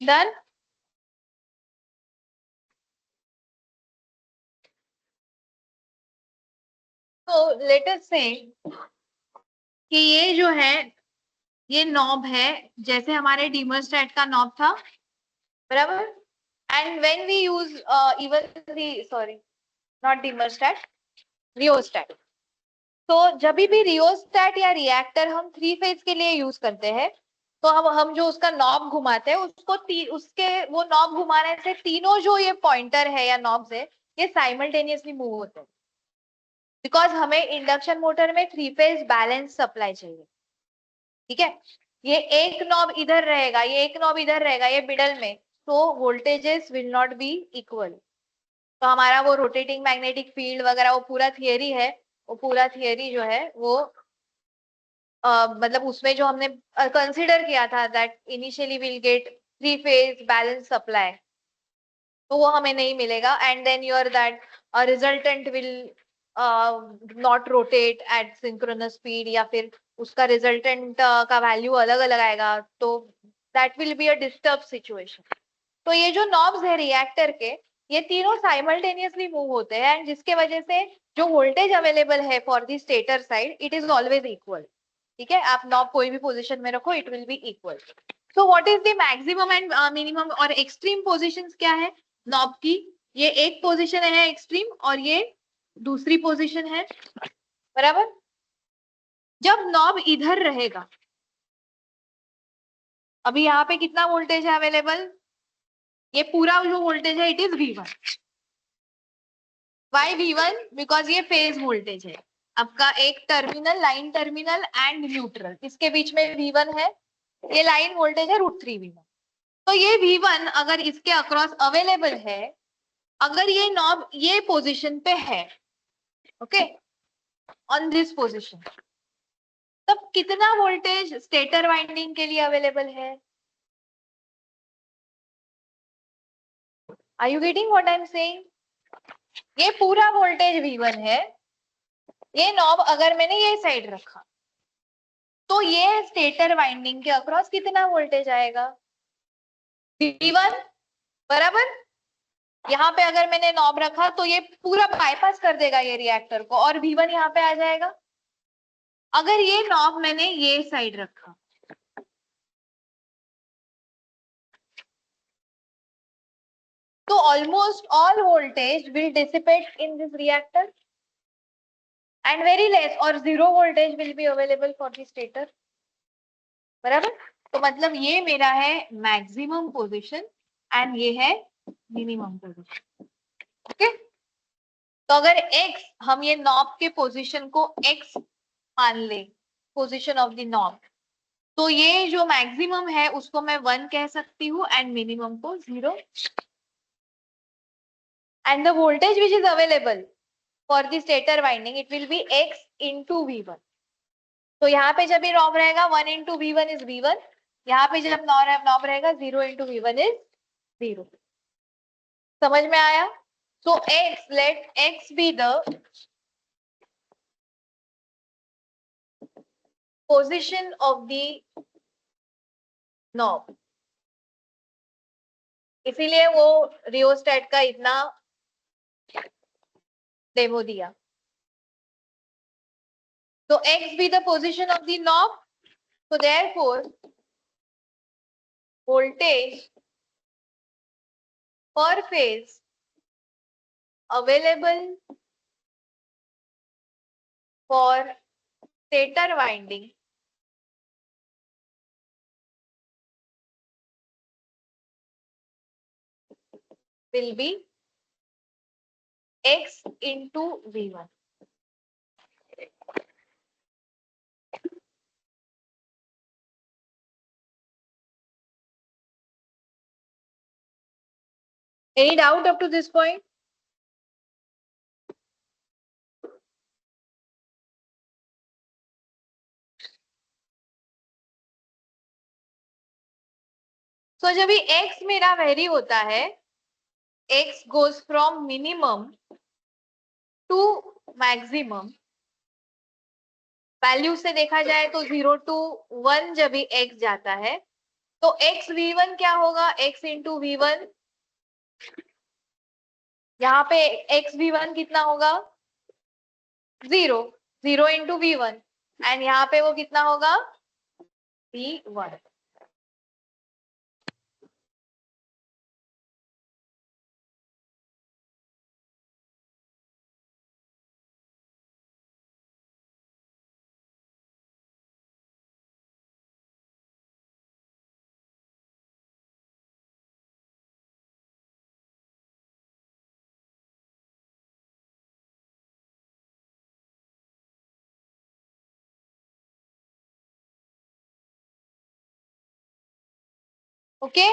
Done. तो let us से कि ये जो है ये नॉब है, जैसे हमारे डीमोस्टेट का नॉब था, बराबर। And when we use even the, sorry not demostat, rheostat. तो जब भी रियोस्टेट या रिएक्टर हम 3 फेज के लिए यूज करते हैं, तो हम जो उसका नॉब घुमाते हैं उसको उसके वो नॉब घुमाने से तीनों जो ये पॉइंटर है या नॉब्स है ये साइमल्टेनियसली मूव होते हैं, बिकॉज हमें इंडक्शन मोटर में 3 फेज बैलेंस सप्लाई चाहिए। ठीक है, ये एक नॉब इधर रहेगा, ये एक नॉब इधर रहेगा, ये मिडल में, तो voltages will not B equal. तो हमारा वो रोटेटिंग मैग्नेटिक फील्ड वगैरह वो पूरा थियरी है, वो पूरा थियरी जो है वो मतलब उसमें जो हमने कंसीडर किया था that initially will get 3 phase balance supply, तो वो हमें नहीं मिलेगा। And then your that resultant will not rotate at synchronous speed, या फिर उसका रिजल्टेंट का वैल्यू अलग अलग आएगा, तो that will be a disturb situation. तो ये जो नॉब्स है रिएक्टर के, ये तीनों साइमल्टेनियसली मूव होते हैं, एंड जिसके वजह से जो वोल्टेज अवेलेबल है for the stator side it is always equal. ठीक है, आप नॉब कोई भी पोजीशन में रखो it will B equal. So what is the maximum and minimum और एक्सट्रीम पोजीशंस क्या है नॉब की? ये एक पोजीशन है एक्सट्रीम और ये दूसरी पोजीशन है, बराबर। जब नॉब इधर रहेगा, अभी यहाँ पे कितना वोल्टेज है अवेलेबल? ये पूरा जो वोल्टेज है it is V1। Why V1? Because ये फेज वोल्टेज है आपका, एक terminal, line terminal and neutral, इसके बीच में V1 है, ये लाइन वोल्टेज है √3V1। तो ये V1 अगर इसके अक्रॉस अवेलेबल है, अगर ये नॉब ये पोजीशन पे है, ओके, ऑन दिस पोजीशन, तब कितना वोल्टेज स्टेटर वाइंडिंग के लिए अवेलेबल है? Are you getting what I am saying? ये पूरा वोल्टेज V1 है, ये नॉब अगर मैंने ये साइड रखा, तो ये स्टेटर वाइंडिंग के अक्रॉस कितना वोल्टेज आएगा? V1, बराबर। यहाँ पे अगर मैंने नॉब रखा तो ये पूरा बाईपास कर देगा ये रिएक्टर को, और V1 यहाँ पे आ जाएगा। अगर ये नॉब मैंने ये साइड रखा, तो almost all voltage will dissipate in this reactor and very less और 0 voltage will be available for the stator, बराबर। तो मतलब ये मेरा है मैक्सिमम पोजीशन एंड ये है मिनिमम पोजीशन, ओके। तो अगर x, हम ये नॉब के पोजीशन को x मान ले, पोजीशन ऑफ द नॉब, तो ये जो मैक्सिमम है उसको मैं 1 कह सकती हूँ एंड मिनिमम को 0। And the voltage which is available for the stator winding it will B x into V1। तो यहाँ पे जब ये नॉब रहेगा 1 इंटू V1 इज V1, यहाँ पे जब नॉब रहेगा 0 इंटू V1 इज 0। समझ में आया? So x, let x be the position of the knob, इसीलिए वो रियोस्टेट का इतना डेमो दिया। तो x be the position of the knob, so therefore voltage per phase available for stator winding will be x into V1। Any doubt up to this point? So जब भी x मेरा very होता है, x goes from minimum to maximum, value से देखा जाए तो 0 to 1 जब भी x जाता है, तो एक्स V1 क्या होगा, एक्स इंटू V1, यहाँ पे एक्स V1 कितना होगा, 0, 0 इंटू V1, एंड यहाँ पे वो कितना होगा, V1. ओके,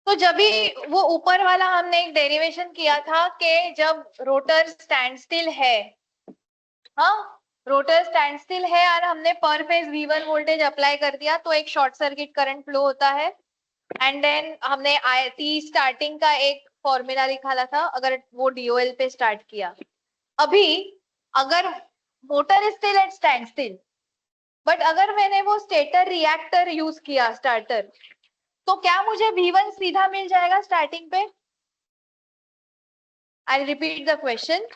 तो जब भी वो ऊपर वाला हमने एक डेरिवेशन किया था कि जब रोटर स्टैंड स्टिल है, हाँ, रोटर स्टैंड स्टिल है और हमने पर फेज V1 वोल्टेज अप्लाई कर दिया तो एक शॉर्ट सर्किट करंट फ्लो होता है, एंड देन हमने T स्टार्टिंग का एक फॉर्मूला निकाला था अगर वो DOL पे स्टार्ट किया. अभी अगर motor is still at stand still, but अगर मैंने वो स्टेटर रिएक्टर यूज किया स्टार्टर, तो क्या मुझे V1 सीधा मिल जाएगा स्टार्टिंग पे? I repeat the question.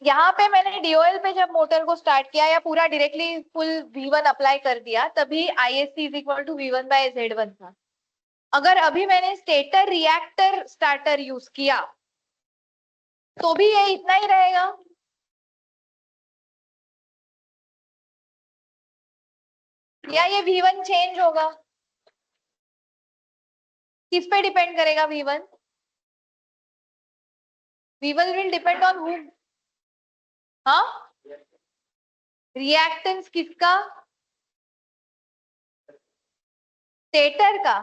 यहाँ पे मैंने DOL पे जब मोटर को स्टार्ट किया या पूरा डायरेक्टली फुल V1 अप्लाई कर दिया, तभी ISC is equal to V1 by Z1 था. अगर अभी मैंने स्टेटर रिएक्टर स्टार्टर यूज किया तो भी ये इतना ही रहेगा. या ये V1 चेंज होगा? किस पे डिपेंड करेगा V1? V1 will depend on whom? हाँ, रिएक्टेंस किसका? स्टेटर का.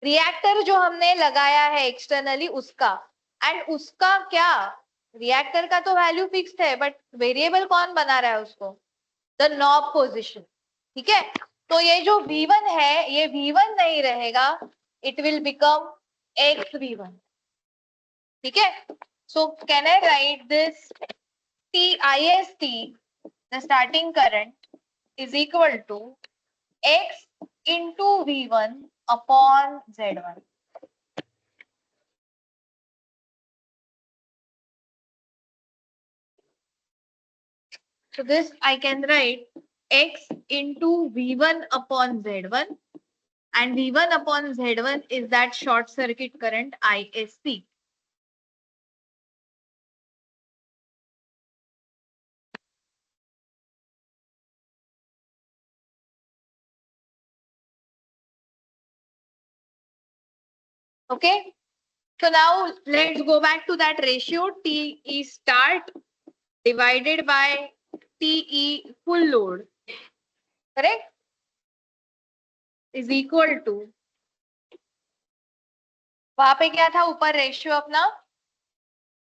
रिएक्टर जो हमने लगाया है एक्सटर्नली उसका, एंड उसका क्या, रिएक्टर का तो वैल्यू फिक्स्ड है बट वेरिएबल कौन बना रहा है उसको, द नॉब पोजिशन. ठीक है, तो ये जो V1 है ये V1 नहीं रहेगा, it will become x V1. ठीक है, सो can I write this IST, the starting current is equal to x into V1 upon Z1. So this I can write x into V1 upon Z1, and V1 upon Z1 is that short circuit current ISC. Okay, so now let's go back to that ratio TE start divided by TE full load, correct, is equal to, वहां पे क्या था ऊपर ratio अपना,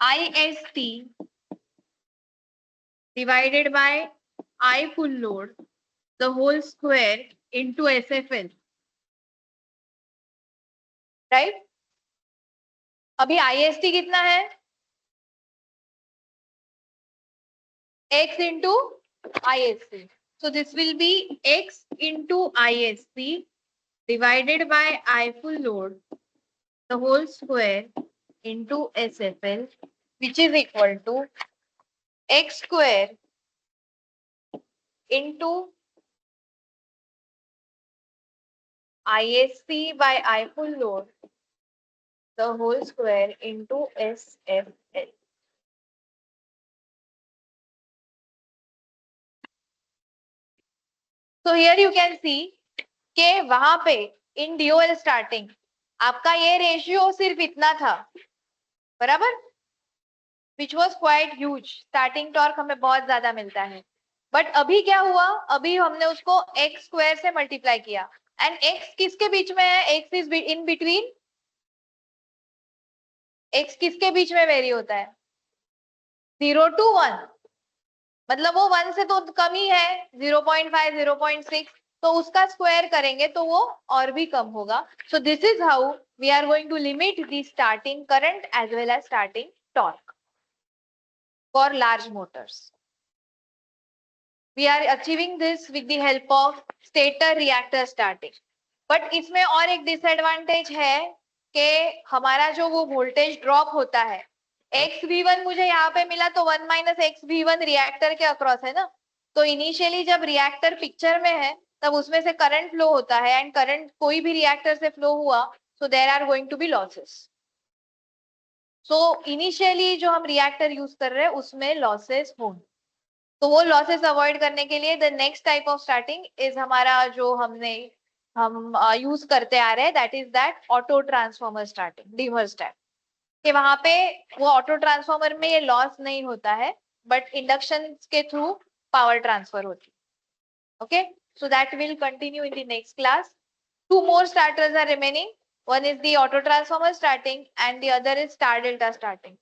IST divided by I full load the whole square into SFL, right? अभी IST कितना है, x into ISC. So this will be x into ISC divided by I full load the whole square into SFL, which is equal to x square into ISC by I full load the whole square into SFL. So here you can see कि वहां पे इन DOL starting आपका ये ratio सिर्फ इतना था, बराबर, which was quite huge. Starting torque हमें बहुत ज्यादा मिलता है, बट अभी क्या हुआ, अभी हमने उसको एक्स स्क्वायर से मल्टीप्लाई किया, एंड एक्स किसके बीच में है, x is in between, x किसके बीच में वेरी होता है, 0 to 1, मतलब वो 1 से तो कम ही है, 0.5 0.6, तो उसका स्क्वायर करेंगे तो वो और भी कम होगा. So this is how we are going to limit the starting current as well as starting torque for large motors. We are achieving this with the help of stator reactor starting. But इसमें और एक disadvantage है कि हमारा जो वो voltage drop होता है, XV1 मुझे यहाँ पे मिला तो 1 - XV1 रिएक्टर के अक्रॉस है ना. तो इनिशियली जब रिएक्टर पिक्चर में है तब उसमें से करंट फ्लो होता है, एंड करंट कोई भी रिएक्टर से फ्लो हुआ so there are going to be losses. So initially जो हम रिएक्टर यूज कर रहे हैं उसमें लॉसेस होंगे. तो वो लॉसेस अवॉइड करने के लिए the next type of starting is हमारा जो हम यूज करते आ रहे हैं, that is that auto transformer starting, dimmer start. कि वहां पे वो ऑटो ट्रांसफॉर्मर में ये लॉस नहीं होता है, बट इंडक्शन के थ्रू पावर ट्रांसफर होती है. Okay, so that will continue in the next class. Two more starters are remaining. One is the auto transformer starting and the other is star delta starting.